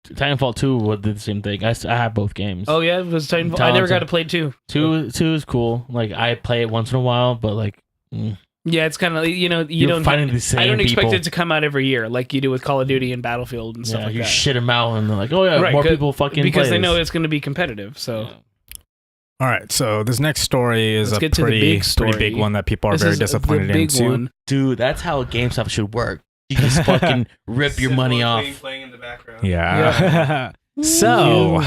Titanfall 2 did the same thing. I have both games. oh yeah, it was Titanfall. I never got to play 2. Two is cool. Like I play it once in a while, but like Yeah, it's kind of you you're don't. fighting the same I don't expect people. it to come out every year like you do with Call of Duty and Battlefield and stuff like you that. shit them out and they're like, oh yeah, Right, more good- people fucking because play they know this. it's going to be competitive. So Yeah. All right. So this next story is Let's a get to the pretty, big story. pretty big one that people are this very is disappointed the big into. one. Dude, that's how GameStop should work. You just fucking rip your money off. Playing in the background. Yeah. So,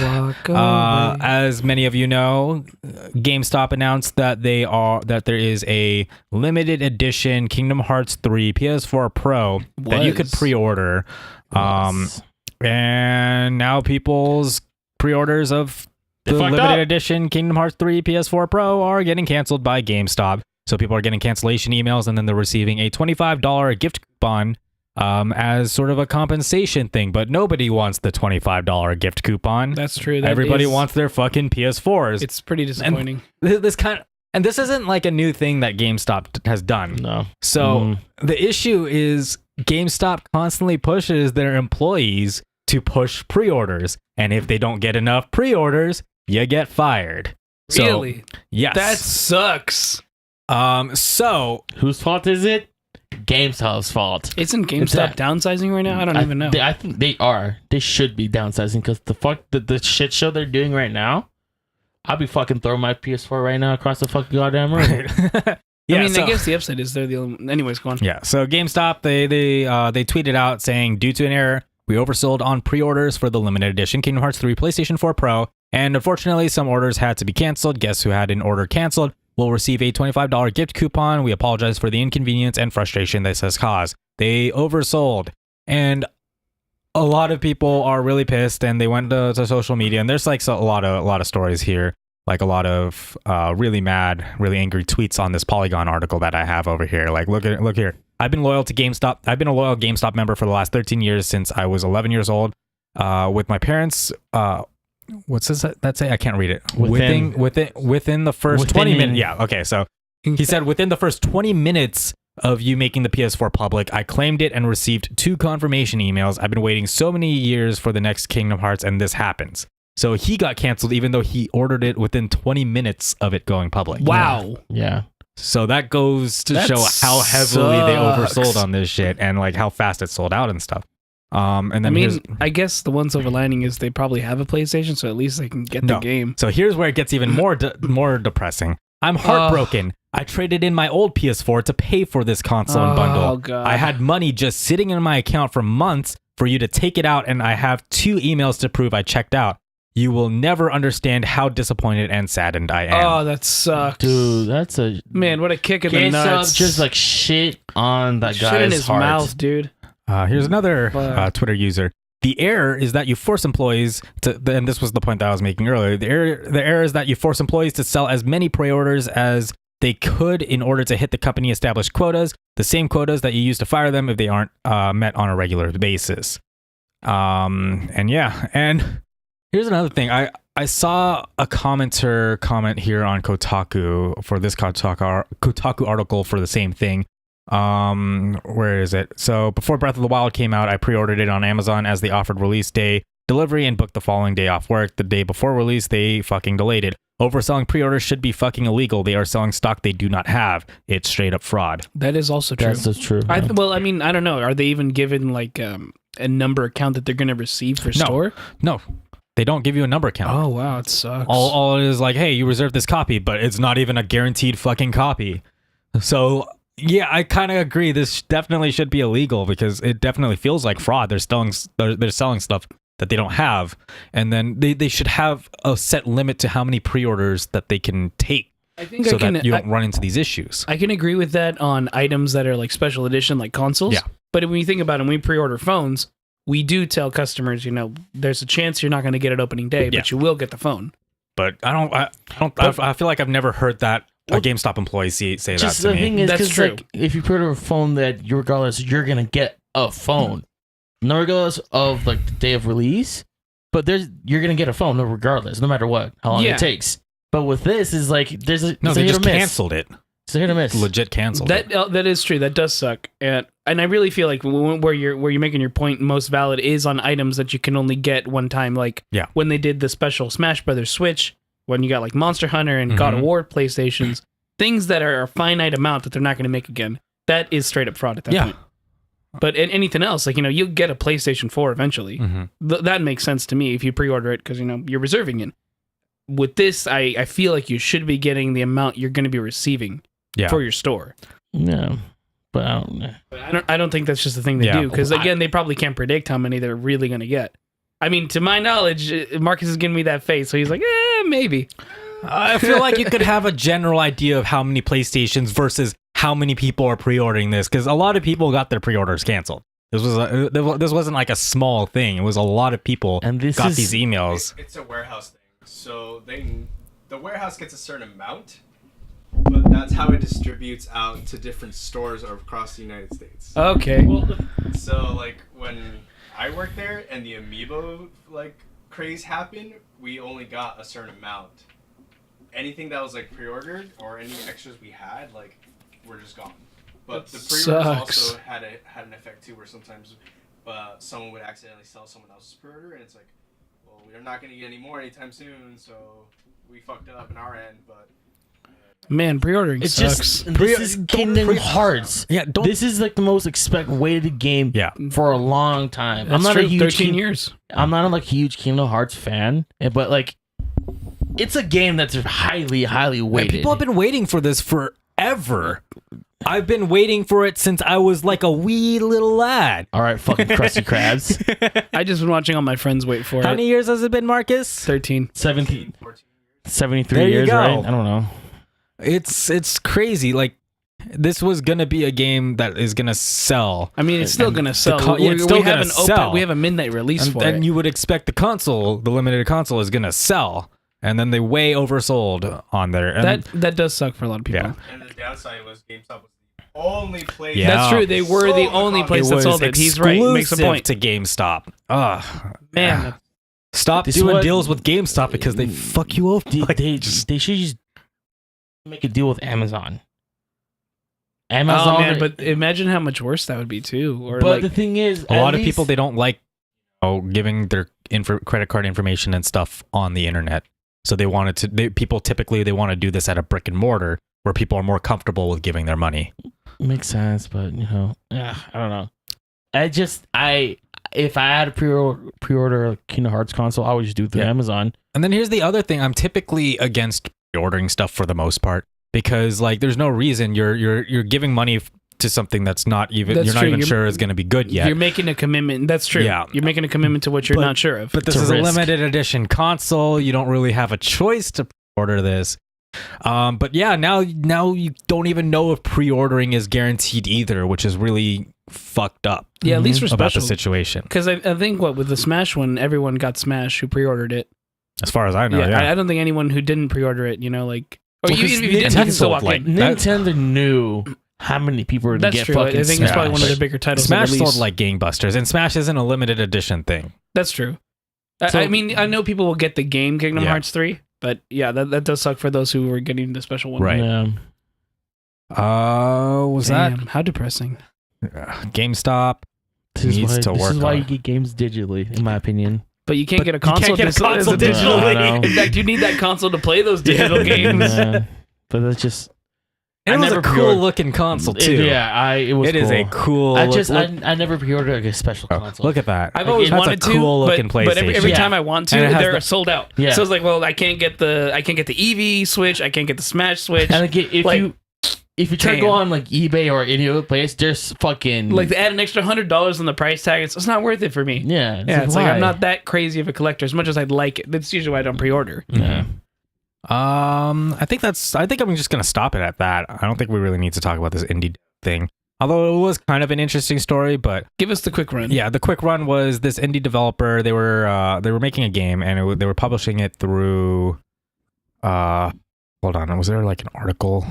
as many of you know, GameStop announced that there is a limited edition Kingdom Hearts 3 PS4 Pro that you could Was. pre-order. Yes. And now people's pre-orders of They the fucked limited up. edition Kingdom Hearts 3 PS4 Pro are getting canceled by GameStop. So people are getting cancellation emails and then they're receiving a $25 gift coupon as sort of a compensation thing. But nobody wants the $25 gift coupon. That's true. That Everybody is- wants their fucking PS4s. It's pretty disappointing. And this isn't like a new thing that GameStop has done. No. So the issue is GameStop constantly pushes their employees to push pre-orders. And if they don't get enough pre-orders, you get fired. So, Really? yes. That sucks. So Whose fault is it? GameStop's fault. Isn't GameStop It's that- downsizing right now? I don't even know. I think they are. They should be downsizing because the shit show they're doing right now. I'll be fucking throwing my PS4 right now across the fucking goddamn room. yeah, I mean, so- I guess the upside is they're the only... Anyways, go on. Yeah, so GameStop they tweeted out saying, due to an error, we oversold on pre-orders for the limited edition Kingdom Hearts 3 PlayStation 4 Pro, and unfortunately some orders had to be canceled. Guess who had an order canceled will receive a $25 gift coupon. We apologize for the inconvenience and frustration this has caused. They oversold, and a lot of people are really pissed, and they went to social media, and there's like a lot of stories here, like a lot of really mad, really angry tweets on this Polygon article that I have over here. Like, look here. I've been loyal to GameStop. I've been a loyal GameStop member for the last 13 years since I was 11 years old. With my parents, what's this that say? I can't read it. Within the first 20 minutes. Yeah. Okay. So he said within the first 20 minutes of you making the PS4 public, I claimed it and received 2 confirmation emails. I've been waiting so many years for the next Kingdom Hearts, and this happens. So he got canceled even though he ordered it within 20 minutes of it going public. Wow. Yeah. So that goes to That show how heavily they sucks. oversold on this shit and like how fast it sold out and stuff. And then I here's, mean, I guess the one silver lining is they probably have a PlayStation, so at least they can get the No. game. so here's where it gets even more depressing. I'm heartbroken. I traded in my old PS4 to pay for this console and bundle. Oh, God. I had money just sitting in my account for months for you to take it out, and I have 2 emails to prove I checked out. You will never understand how disappointed and saddened I am. Oh, that sucks. Dude, that's a Man, what a kick in the GameStop nuts. just like shit on that shit guy's in his heart. mouth, dude. Here's another Fuck. Twitter user. The error is that you force employees to, and this was the point that I was making earlier. The error is that you force employees to sell as many pre-orders as they could in order to hit the company established quotas, the same quotas that you use to fire them if they aren't met on a regular basis. And here's another thing. I saw a commenter comment here on Kotaku for this Kotaku article for the same thing. Where is it? So before Breath of the Wild came out, I pre-ordered it on Amazon as they offered release day delivery and booked the following day off work. The day before release, they fucking delayed it. Overselling pre-orders should be fucking illegal. They are selling stock they do not have. It's straight up fraud. That is also true. That's just true. Well, I mean, I don't know. Are they even given like a number count that they're going to receive for store? No. They don't give you a number count. Oh, wow. It sucks. All it is like, hey, you reserved this copy, but it's not even a guaranteed fucking copy. So, yeah, I kind of agree. This definitely should be illegal because it definitely feels like fraud. They're selling stuff that they don't have. And then they should have a set limit to how many pre-orders that they can take. I think that you don't run into these issues. I can agree with that on items that are like special edition, like consoles. Yeah. But when you think about it, when we pre-order phones, we do tell customers, there's a chance you're not going to get it opening day, but you will get the phone. But I feel like I've never heard that a GameStop employee say that to the me. thing is, That's true. like, if you pre-order a phone, that regardless, you're gonna get a phone, no regardless of like the day of release. But you're gonna get a phone, no regardless, no matter what, how long it takes. But with this, is like they just canceled it. It's a hit or miss. Legit canceled it. That is true. That does suck. And I really feel like where you're making your point most valid is on items that you can only get one time. Like when they did the special Smash Brothers Switch, when you got like Monster Hunter and God of War PlayStations, things that are a finite amount that they're not going to make again. That is straight up fraud at that point. But anything else, like, you'll get a PlayStation 4 eventually. That makes sense to me if you pre-order it because, you're reserving it. With this, I feel like you should be getting the amount you're going to be receiving for your store. Yeah, but I don't know. I don't think that's just the thing they do because, again, they probably can't predict how many they're really going to get. I mean, to my knowledge, Marcus is giving me that face, so he's like, maybe. I feel like you could have a general idea of how many PlayStations versus how many people are pre-ordering this, because a lot of people got their pre-orders canceled. This wasn't like a small thing. It was a lot of people got these emails. It's a warehouse thing. So the warehouse gets a certain amount, but that's how it distributes out to different stores across the United States. Okay. So like when I worked there and the amiibo like craze happened, we only got a certain amount. Anything that was like pre-ordered or any extras we had, like, were just gone. But the pre-orders also had an effect too, where sometimes someone would accidentally sell someone else's pre-order, and it's like, well, we're not going to get any more anytime soon, so we fucked up on our end. But man, pre-ordering sucks. This is Kingdom Hearts. Yeah, this is like the most waited game for a long time. I'm not a huge 13 years. I'm not a huge Kingdom Hearts fan, but like, it's a game that's highly, highly weighted. People have been waiting for this forever. I've been waiting for it since I was like a wee little lad. All right, fucking Krusty Krabs. I just been watching all my friends wait for it. How many years has it been, Marcus? 13. 17. 73 there years, you go. right? I don't know. It's crazy. Like, this was gonna be a game that is gonna sell. I mean, it's still gonna sell. It's still gonna sell. We have a midnight release for it. And you would expect the limited console is gonna sell. And then they way oversold on there. And that does suck for a lot of people. Yeah. And the downside was GameStop was the only place. Yeah. That's true. They were the only place that sold it. He's right. He makes a point. To GameStop. Ugh. Man. Stop doing deals with GameStop because they fuck you over. They should just make a deal with Amazon. Amazon. Oh, man, but imagine how much worse that would be too. Or but the thing is, a lot of people, they don't like giving their credit card information and stuff on the internet. So people typically want to do this at a brick and mortar where people are more comfortable with giving their money. Makes sense, but I don't know. If I had to pre-order a Kingdom Hearts console, I would just do it through Amazon. And then here's the other thing: I'm typically against ordering stuff for the most part because like there's no reason you're giving money to something that's not even sure is going to be good yet. You're making a commitment. That's true. Yeah. You're making a commitment to what you're not sure of. But this is a limited edition console. You don't really have a choice to order this. But yeah, now you don't even know if pre-ordering is guaranteed either, which is really fucked up. Yeah, at least for about special. The situation. Because I think with the Smash one, everyone got Smash who pre-ordered it. As far as I know, yeah. I don't think anyone who didn't pre-order it, like... Or even if you didn't, you can still walk in. Nintendo knew how many people were to get fucking Smash. I think it's probably one of the bigger titles. Smash sold like gangbusters, and Smash isn't a limited edition thing. That's true. I mean, I know people will get the game Kingdom Hearts 3, but yeah, that does suck for those who were getting the special one. Right. Yeah. Damn, how depressing. GameStop This needs to is work why on you it. get games digitally, in my opinion. But you can't get a console. get a console digitally. digitally. No, I know. In fact, you need that console to play those digital games. Yeah. But that's just. And it was a never cool pre-ordered- looking console too. It was. It is a cool. I never pre-ordered like a special console. Look at that. I've always That's wanted a cool to, looking but PlayStation. every Yeah. time I want to, And it has they're the- sold out. Yeah. So it's like, well, I can't get the Eevee Switch, I can't get the Smash Switch. And like, if you try to go Damn. on like eBay or any other place, there's fucking Like, they add an extra $100 on the price tag. It's not worth it for me. yeah. It's like why? I'm not that crazy of a collector as much as I'd like it. That's usually why I don't pre-order. Yeah. I think I'm just gonna stop it at that. I don't think we really need to talk about this indie thing. Although it was kind of an interesting story, but Give us the quick run. yeah, the quick run was this indie developer. They were making a game and they were publishing it through. Hold on, was there like an article?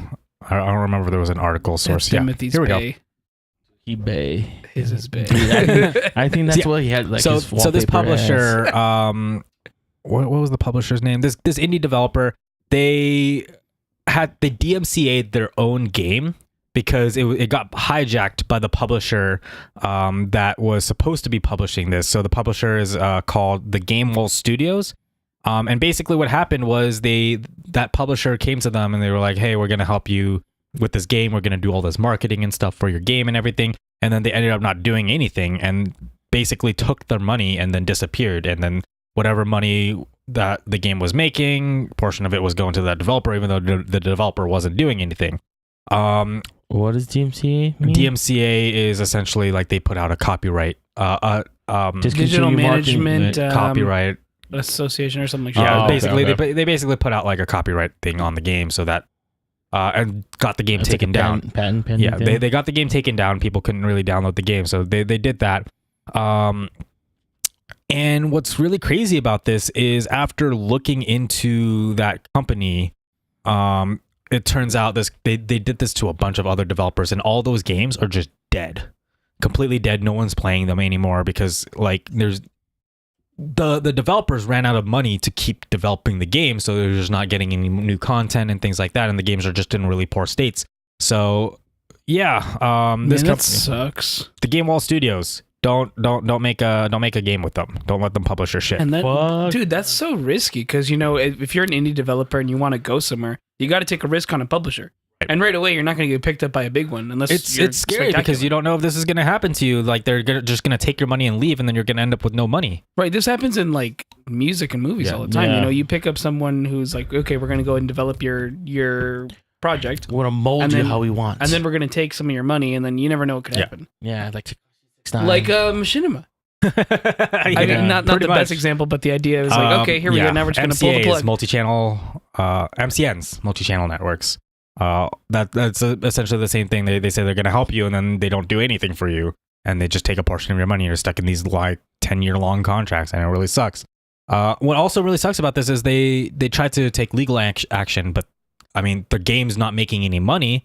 I don't remember if there was an article source. That's Yeah, Demothy's here we go. Bay. eBay. His is Bay. I think that's Yeah. what he had. Like so his so this wallpaper publisher, as. what was the publisher's name? This indie developer, they DMCA'd their own game because it got hijacked by the publisher that was supposed to be publishing this. So the publisher is called the Gamewall Studios. And basically what happened was that publisher came to them and they were like, hey, we're going to help you with this game. We're going to do all this marketing and stuff for your game and everything. And then they ended up not doing anything and basically took their money and then disappeared. And then whatever money that the game was making, portion of it was going to that developer, even though the developer wasn't doing anything. What does DMCA mean? DMCA is essentially like they put out a copyright, Just Digital continue marketing Management it. copyright. Association or something like that. Yeah, Oh, okay, basically okay. they basically put out like a copyright thing on the game so that and got the game It's taken like a down. patent pending Yeah, thing. they got the game taken down. People couldn't really download the game, so they did that. And what's really crazy about this is after looking into that company, it turns out they did this to a bunch of other developers, and all those games are just dead, completely dead. No one's playing them anymore because like there's the developers ran out of money to keep developing the game, so they're just not getting any new content and things like that, and the games are just in really poor states. So yeah, this Man, that company, sucks. the Gamewall Studios, don't make a game with them. Don't let them publish your shit. And that, Fuck. dude, that's so risky because, you know, if you're an indie developer and you want to go somewhere, you got to take a risk on a publisher. And right away, you're not going to get picked up by a big one unless It's you're scary because you don't know if this is going to happen to you. Like just going to take your money and leave, and then you're going to end up with no money. Right, this happens in like music and movies Yeah. all the time. Yeah. You know, you pick up someone who's like, okay, we're going to go and develop your project, We're gonna mold And you then- how we want. and then we're going to take some of your money, and then you never know what could Yeah. happen. yeah, like Like Machinima. I Yeah, mean, not pretty the much. best example, but the idea is like, okay, here we go. Now we're just going to pull the MCAs, plug. multi-channel, MCNs, multi-channel networks. That's essentially the same thing. They say they're going to help you, and then they don't do anything for you, and they just take a portion of your money. You're stuck in these like 10-year-long contracts, and it really sucks. What also really sucks about this is they try to take legal action, but I mean, the game's not making any money,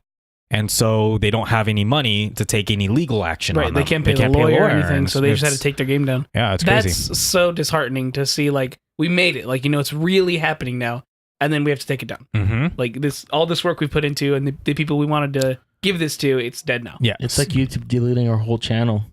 and so they don't have any money to take any legal action. Right, on they them. can't pay the lawyer or anything, and so they just had to it's- take their game down. Yeah, it's crazy. That's so disheartening to see. Like, we made it. Like, you know, it's really happening now, and then we have to take it down. Mm-hmm. Like all this work we put into, and the people we wanted to give this to, it's dead now. Yeah, it's like YouTube deleting our whole channel.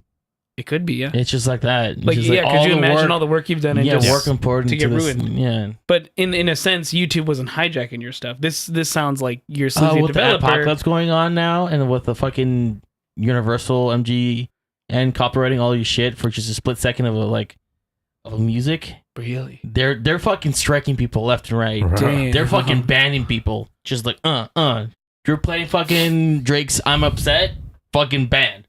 It could be, yeah. It's just like that. It's Like, just yeah, could all you the imagine work, all the work you've done and yeah, just work important to get this, ruined? Yeah. But in a sense, YouTube wasn't hijacking your stuff. This sounds like you're sleazy With the developer. apocalypse going on now, and with the fucking Universal MG and copywriting all your shit for just a split second of music, Really? they're fucking striking people left and right. Damn. They're fucking banning people. Just like you're playing fucking Drake's "I'm Upset." Fucking banned.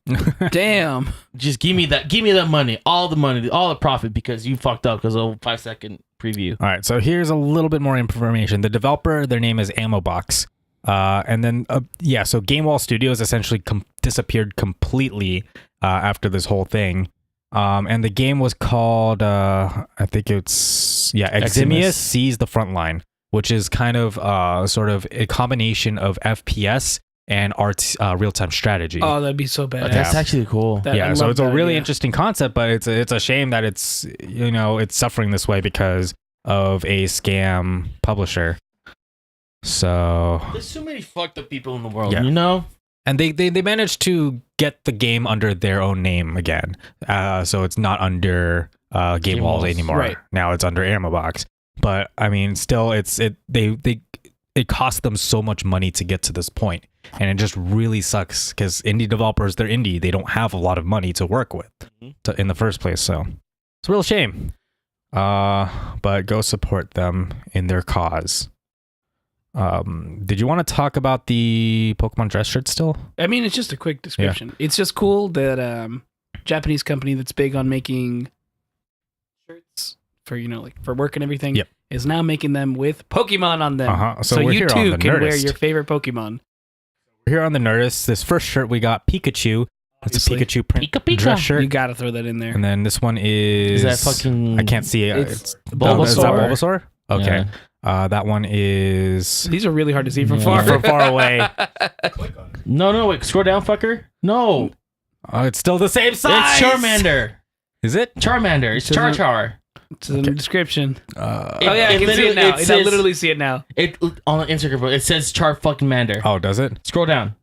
Damn. Just give me that money, all the profit, because you fucked up because of a 5-second preview. All right, so here's a little bit more information. The developer, their name is Ammobox. And then, so Gamewall Studios essentially disappeared completely after this whole thing. And the game was called, I think it's, Eximius Seize the Frontline, which is kind of sort of a combination of FPS and real-time strategy. Oh, that'd be so bad. That's actually cool. I So love it's a that, really yeah. interesting concept, but it's a shame that it's it's suffering this way because of a scam publisher. So There's so many fucked up people in the world, Yeah. you know? and they managed to get the game under their own name again. So it's not under Game Walls Walls. anymore. Right. Now it's under Ammo Box. But I mean, still, it cost them so much money to get to this point, and it just really sucks because indie developers, they're indie, they don't have a lot of money to work with in the first place. So it's a real shame. But go support them in their cause. Did you want to talk about the Pokemon dress shirt still? I mean, it's just a quick description. It's just cool that Japanese company that's big on making shirts for for work and everything Yep. is now making them with Pokemon on them. So we're you here on too the can wear Nerdist. your favorite Pokemon. We're here on the Nerdist. This first shirt we got Pikachu. It's a Obviously. Pikachu print Pika Pika. dress shirt. You gotta throw that in there. And then this one is Is that fucking... I can't see it. It's Bulbasaur. Is that Bulbasaur? Okay. Yeah. That one is These are really hard to see from Yeah. far. from far away. Click on it. No, wait. Scroll down, fucker. No. Oh, it's still the same size. It's Charmander. Is it? Charmander. It's Char Char. It's in the description. It- Oh yeah, I it can see literally- it now. it I says- literally see it now. It on Instagram, bro. It says Char fucking Mander. Oh, does it? Scroll down.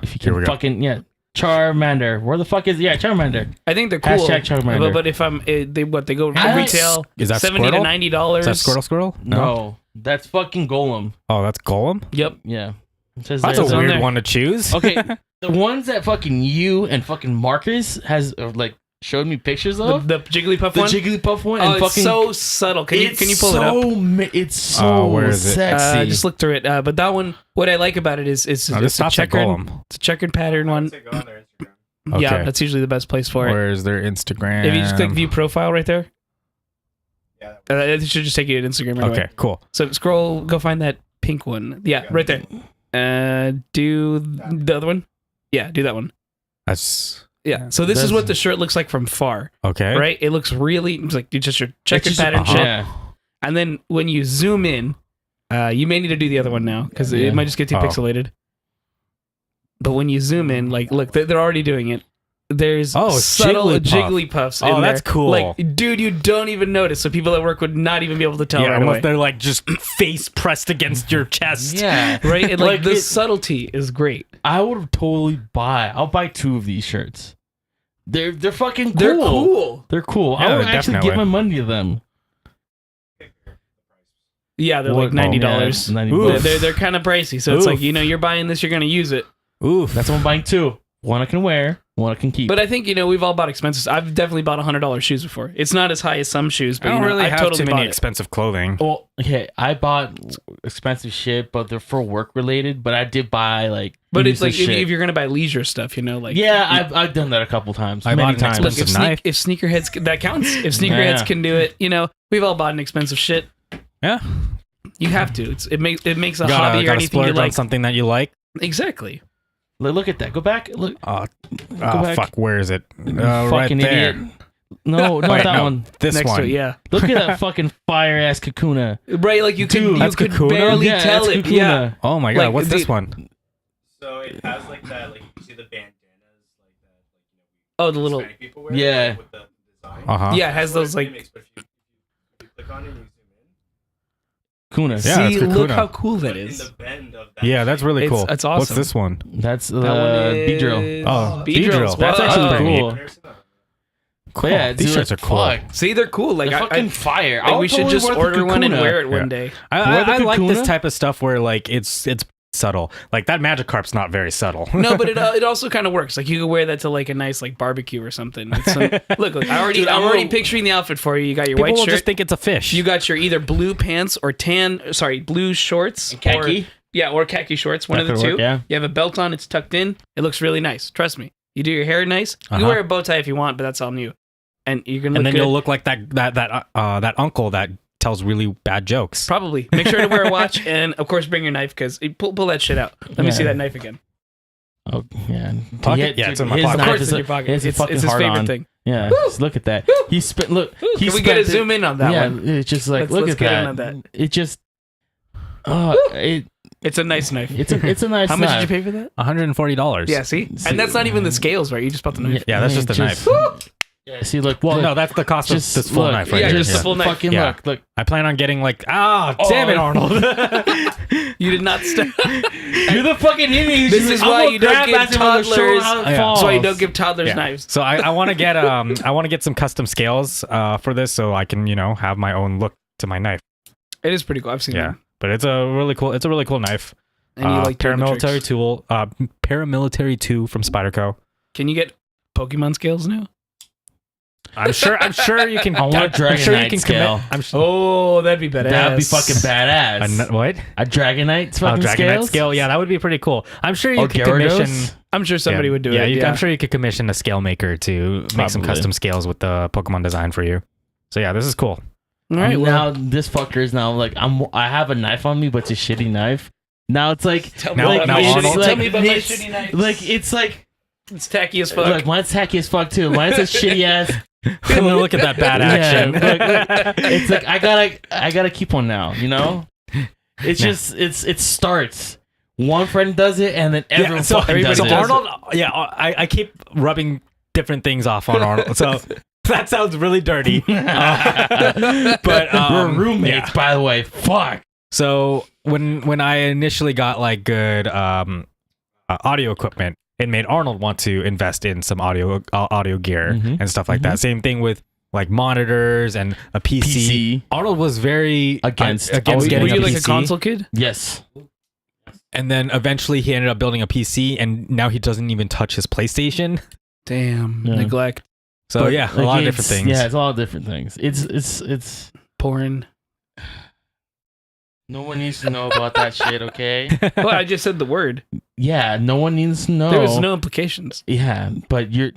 If you Here we can go. fucking Charmander. Where the fuck is Charmander? I think they're cool. Hashtag Charmander. But if they go Ah, retail Is that $70 to Squirtle? $90. Is that Squirtle? No, that's fucking Golem. Oh, that's Golem? Yep. Yeah, it says That's that. a on weird there. one to choose. Okay, the ones that fucking you and fucking Marcus has showed me pictures of. The Jigglypuff The one. Jigglypuff one. Oh, and it's fucking, so subtle. Can you pull it up? It's so where is it? sexy. Just look through it. But that one, what I like about it is No, this it's a stops at checkered, Golem. it's a checkered pattern one. Go on their Instagram. Yeah, Okay. that's usually the best place for it. Where's their Instagram? If you just click view profile right there, Yeah. it should just take you to Instagram. Right Okay, away. cool. So go find that pink one. Yeah, right there. Do the other one. Yeah, do that one. That's Yeah. So this is what the shirt looks like from far, okay. right? It looks really it's like just your checkered It's just- pattern shit. Yeah. And then when you zoom in, you may need to do the other one now because Yeah. it might just get too Oh. pixelated. But when you zoom in, look, they're already doing it. There's subtle Jigglypuff. Jigglypuffs. Oh, in that's there. cool. Like, dude, you don't even notice. So people at work would not even be able to tell Yeah, right unless away. they're like just face pressed against your chest. Yeah. Right? And Like, the it- subtlety is great. I would totally I'll buy 2 of these shirts. They're fucking cool. They're cool. They're cool. Yeah, I would they're actually definitely. give my money to them. Yeah, they're What- like $90. Yeah, $90 Ooh. bucks. They're kind of pricey. So it's Oof. like, you're buying this, you're going to use it. Oof. That's what I'm buying 2. One I can wear, one I can keep. But I think, we've all bought expenses. I've definitely bought $100 shoes before. It's not as high as some shoes, but I don't really I've have totally too many bought it. expensive clothing. well, okay, I bought expensive shit, but they're for work related. But I did buy But it's like useless shit. if you're gonna buy leisure stuff, yeah, I've done that a couple times. I many bought an times. Look, expensive if, knife. if sneakerheads that counts. If sneakerheads Yeah. can do it, we've all bought an expensive shit. Yeah. You have to. It makes a Gotta hobby or anything you splurge on like. something that you like. Exactly. Look at that. Go back. Look. Oh, back. fuck. Where is it? You Right fucking there. idiot. No, not Wait, that no, one. This Next one. to it, yeah. Look at that fucking fire ass Kakuna. Right, like you Dude, could that's Kakuna? barely Yeah, tell that's it. Kakuna. Yeah. Oh my god, Like, what's this the- one? So it has like that, like you see the bandanas, like that, Oh, the little. Hispanic people wear, Yeah. like, with the design. Uh-huh. Yeah, it has That's what those like. mimics, but if you click on it and you zoom Kuna. Yeah, See, that's look Kakuna. how cool in, that but in is. the bend of that Yeah, that's shape. really It's- cool. it's What's awesome. this one? That's That one is. Beedrill. Oh, Beedrills. Beedrill. That's Whoa. actually pretty cool. neat. But yeah, These dude, shirts are cool. fuck. See, they're cool. Like They're I, fucking fire. like, I we would should totally just wear the order one and Kakuna. wear it Yeah. one day. I the like this Kakuna? type of stuff where like it's subtle. Like that Magikarp's not very subtle. No, but it also kind of works. Like you could wear that to like a nice like barbecue or something. It's some, look, I'm Dude, already I'm a- picturing the outfit for you. You got your People white will shirt. just think it's a fish. You got your either blue pants or blue shorts, Khaki? or khaki shorts. One That of the could two. work, yeah. You have a belt on. It's tucked in. It looks really nice. Trust me. You do your hair nice. You can wear a bow tie if you want, but that's on you. And you're gonna. and look then good. you'll look like that uncle that tells really bad jokes. Probably. Make sure to wear a watch and, of course, bring your knife because pull that shit out. Let me see that knife again. Oh yeah. Pocket? Yeah, it's in my his pocket. Of knife course, is it's in a- your pocket. it's a It's fucking his hard favorite on. thing. Yeah, just look at that. He spent. Look, he Can we spent get a it- zoom in on that yeah, one? it's just like Let's look get in at on that. that. It just. It's a nice knife. It's a nice. How much did knife. you pay for that? $140. Yeah, see? And that's not even the scales, right? You just bought the knife. Yeah, that's just the Just- knife. Yeah, see, look. Well, look, no, that's the cost of just this full look, knife right yeah, here. just the full knife. Fucking Yeah. look. I plan on getting like, damn it, Arnold. You did not stop. You're the fucking idiot. This is why you don't give toddlers. That's why you don't give toddlers Yeah. knives. So I want to get I want to get some custom scales for this, so I can have my own look to my knife. It is pretty cool. I've seen them. But it's a really cool knife. And you like doing the paramilitary tricks. tool, paramilitary 2 from Spyderco. Can you get Pokemon scales now? I'm sure you can. I want a Dragonite scale. Oh, that'd be badass. That'd be fucking badass. What? A Dragonite fucking Dragonite scales? scale. Yeah, that would be pretty cool. I'm sure you Or could Gyarados? commission. I'm sure somebody would do it. Yeah, I'm sure you could commission a scale maker to make some Probably. custom scales with the Pokemon design for you. So yeah, this is cool. All right, well, now this fucker is now like I have a knife on me, but it's a shitty knife. Now it's like tell now- me about now my Arnold- shitty, tell me about my it's- shitty knife. like it's like It's tacky as fuck. like mine's tacky as fuck too. Mine's a shitty ass. Look at that bad action. Yeah, it's like I gotta keep one now. It's just it starts. One friend does it, and then everyone fucking does so it. Arnold, I keep rubbing different things off on Arnold. So that sounds really dirty. But We're roommates, yeah. by the way. Fuck. So when I initially got like good audio equipment, it made Arnold want to invest in some audio gear and stuff like that. Same thing with like monitors and a PC. Arnold was very Against Were getting you a like PC. a console kid? Yes. And then eventually he ended up building a PC, and now he doesn't even touch his PlayStation. Damn, Yeah. neglect, So But, yeah, a like, lot of different things. Yeah, it's a lot of different things. It's porn. no one needs to know about that shit, okay? Well, I just said the word. Yeah, no one needs to know. There was no implications. Yeah, but you're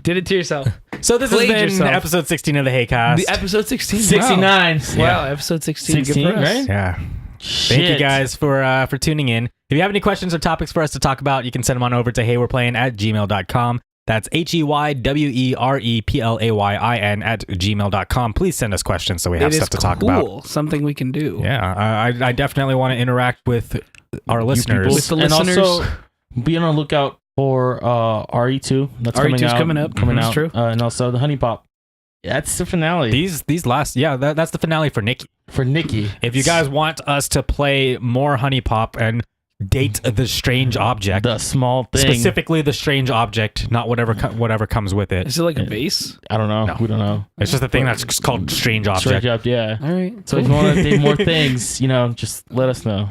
Did it to yourself. So this has Played been yourself. episode 16 of the Heycast. The episode 16. 69. Wow, episode 16. Good 16, for us. right? Yeah. Shit. Thank you guys for tuning in. If you have any questions or topics for us to talk about, you can send them on over to heyweplaying@gmail.com. That's HEYWEREPLAYIN @gmail.com. Please send us questions so we have It stuff is to talk cool. about. Something we can do. Yeah, I definitely want to interact with our listeners. With the And listeners. also, be on the lookout for RE2. That's RE2 's coming out. coming up. Coming That's out. true. And also the Honey Pop. That's the finale. These last, that's the finale for Nikki. for Nikki. If you guys want us to play more Honey Pop and date the strange object, The small thing. specifically the strange object, not whatever comes with it. Is it like a base? I don't know. No. We don't know. It's just a thing that's called strange object. Straight up, yeah. All right. So if you want to date more things, just let us know.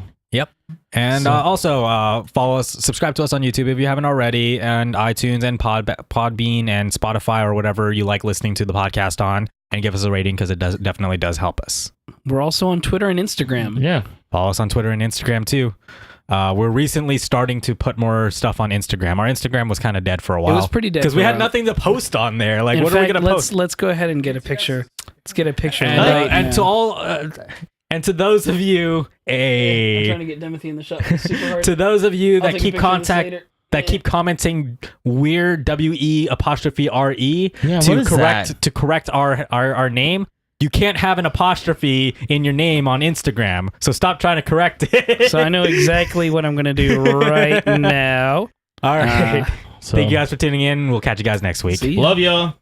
And So- also follow us, subscribe to us on YouTube if you haven't already, and iTunes and Podbean and Spotify or whatever you like listening to the podcast on, and give us a rating because it definitely does help us. We're also on Twitter and Instagram. Yeah. Follow us on Twitter and Instagram too. We're recently starting to put more stuff on Instagram. Our Instagram was kind of dead for a while. It was pretty dead because we for a had while. nothing to post on there. Like, In what are we fact, gonna post? Let's go ahead and get a picture. Let's get a picture. And, right and now. to all, and to those of you, I'm trying to get Demothy in the shot. It's super hard. to those of you I'll that take a keep picture of this contact. later. That keep commenting weird WE''RE Yeah, to what is correct that? to correct our name. You can't have an apostrophe in your name on Instagram, so stop trying to correct it. So I know exactly what I'm gonna do right now. All right. So, Thank you guys for tuning in. We'll catch you guys next week. See ya. love y'all.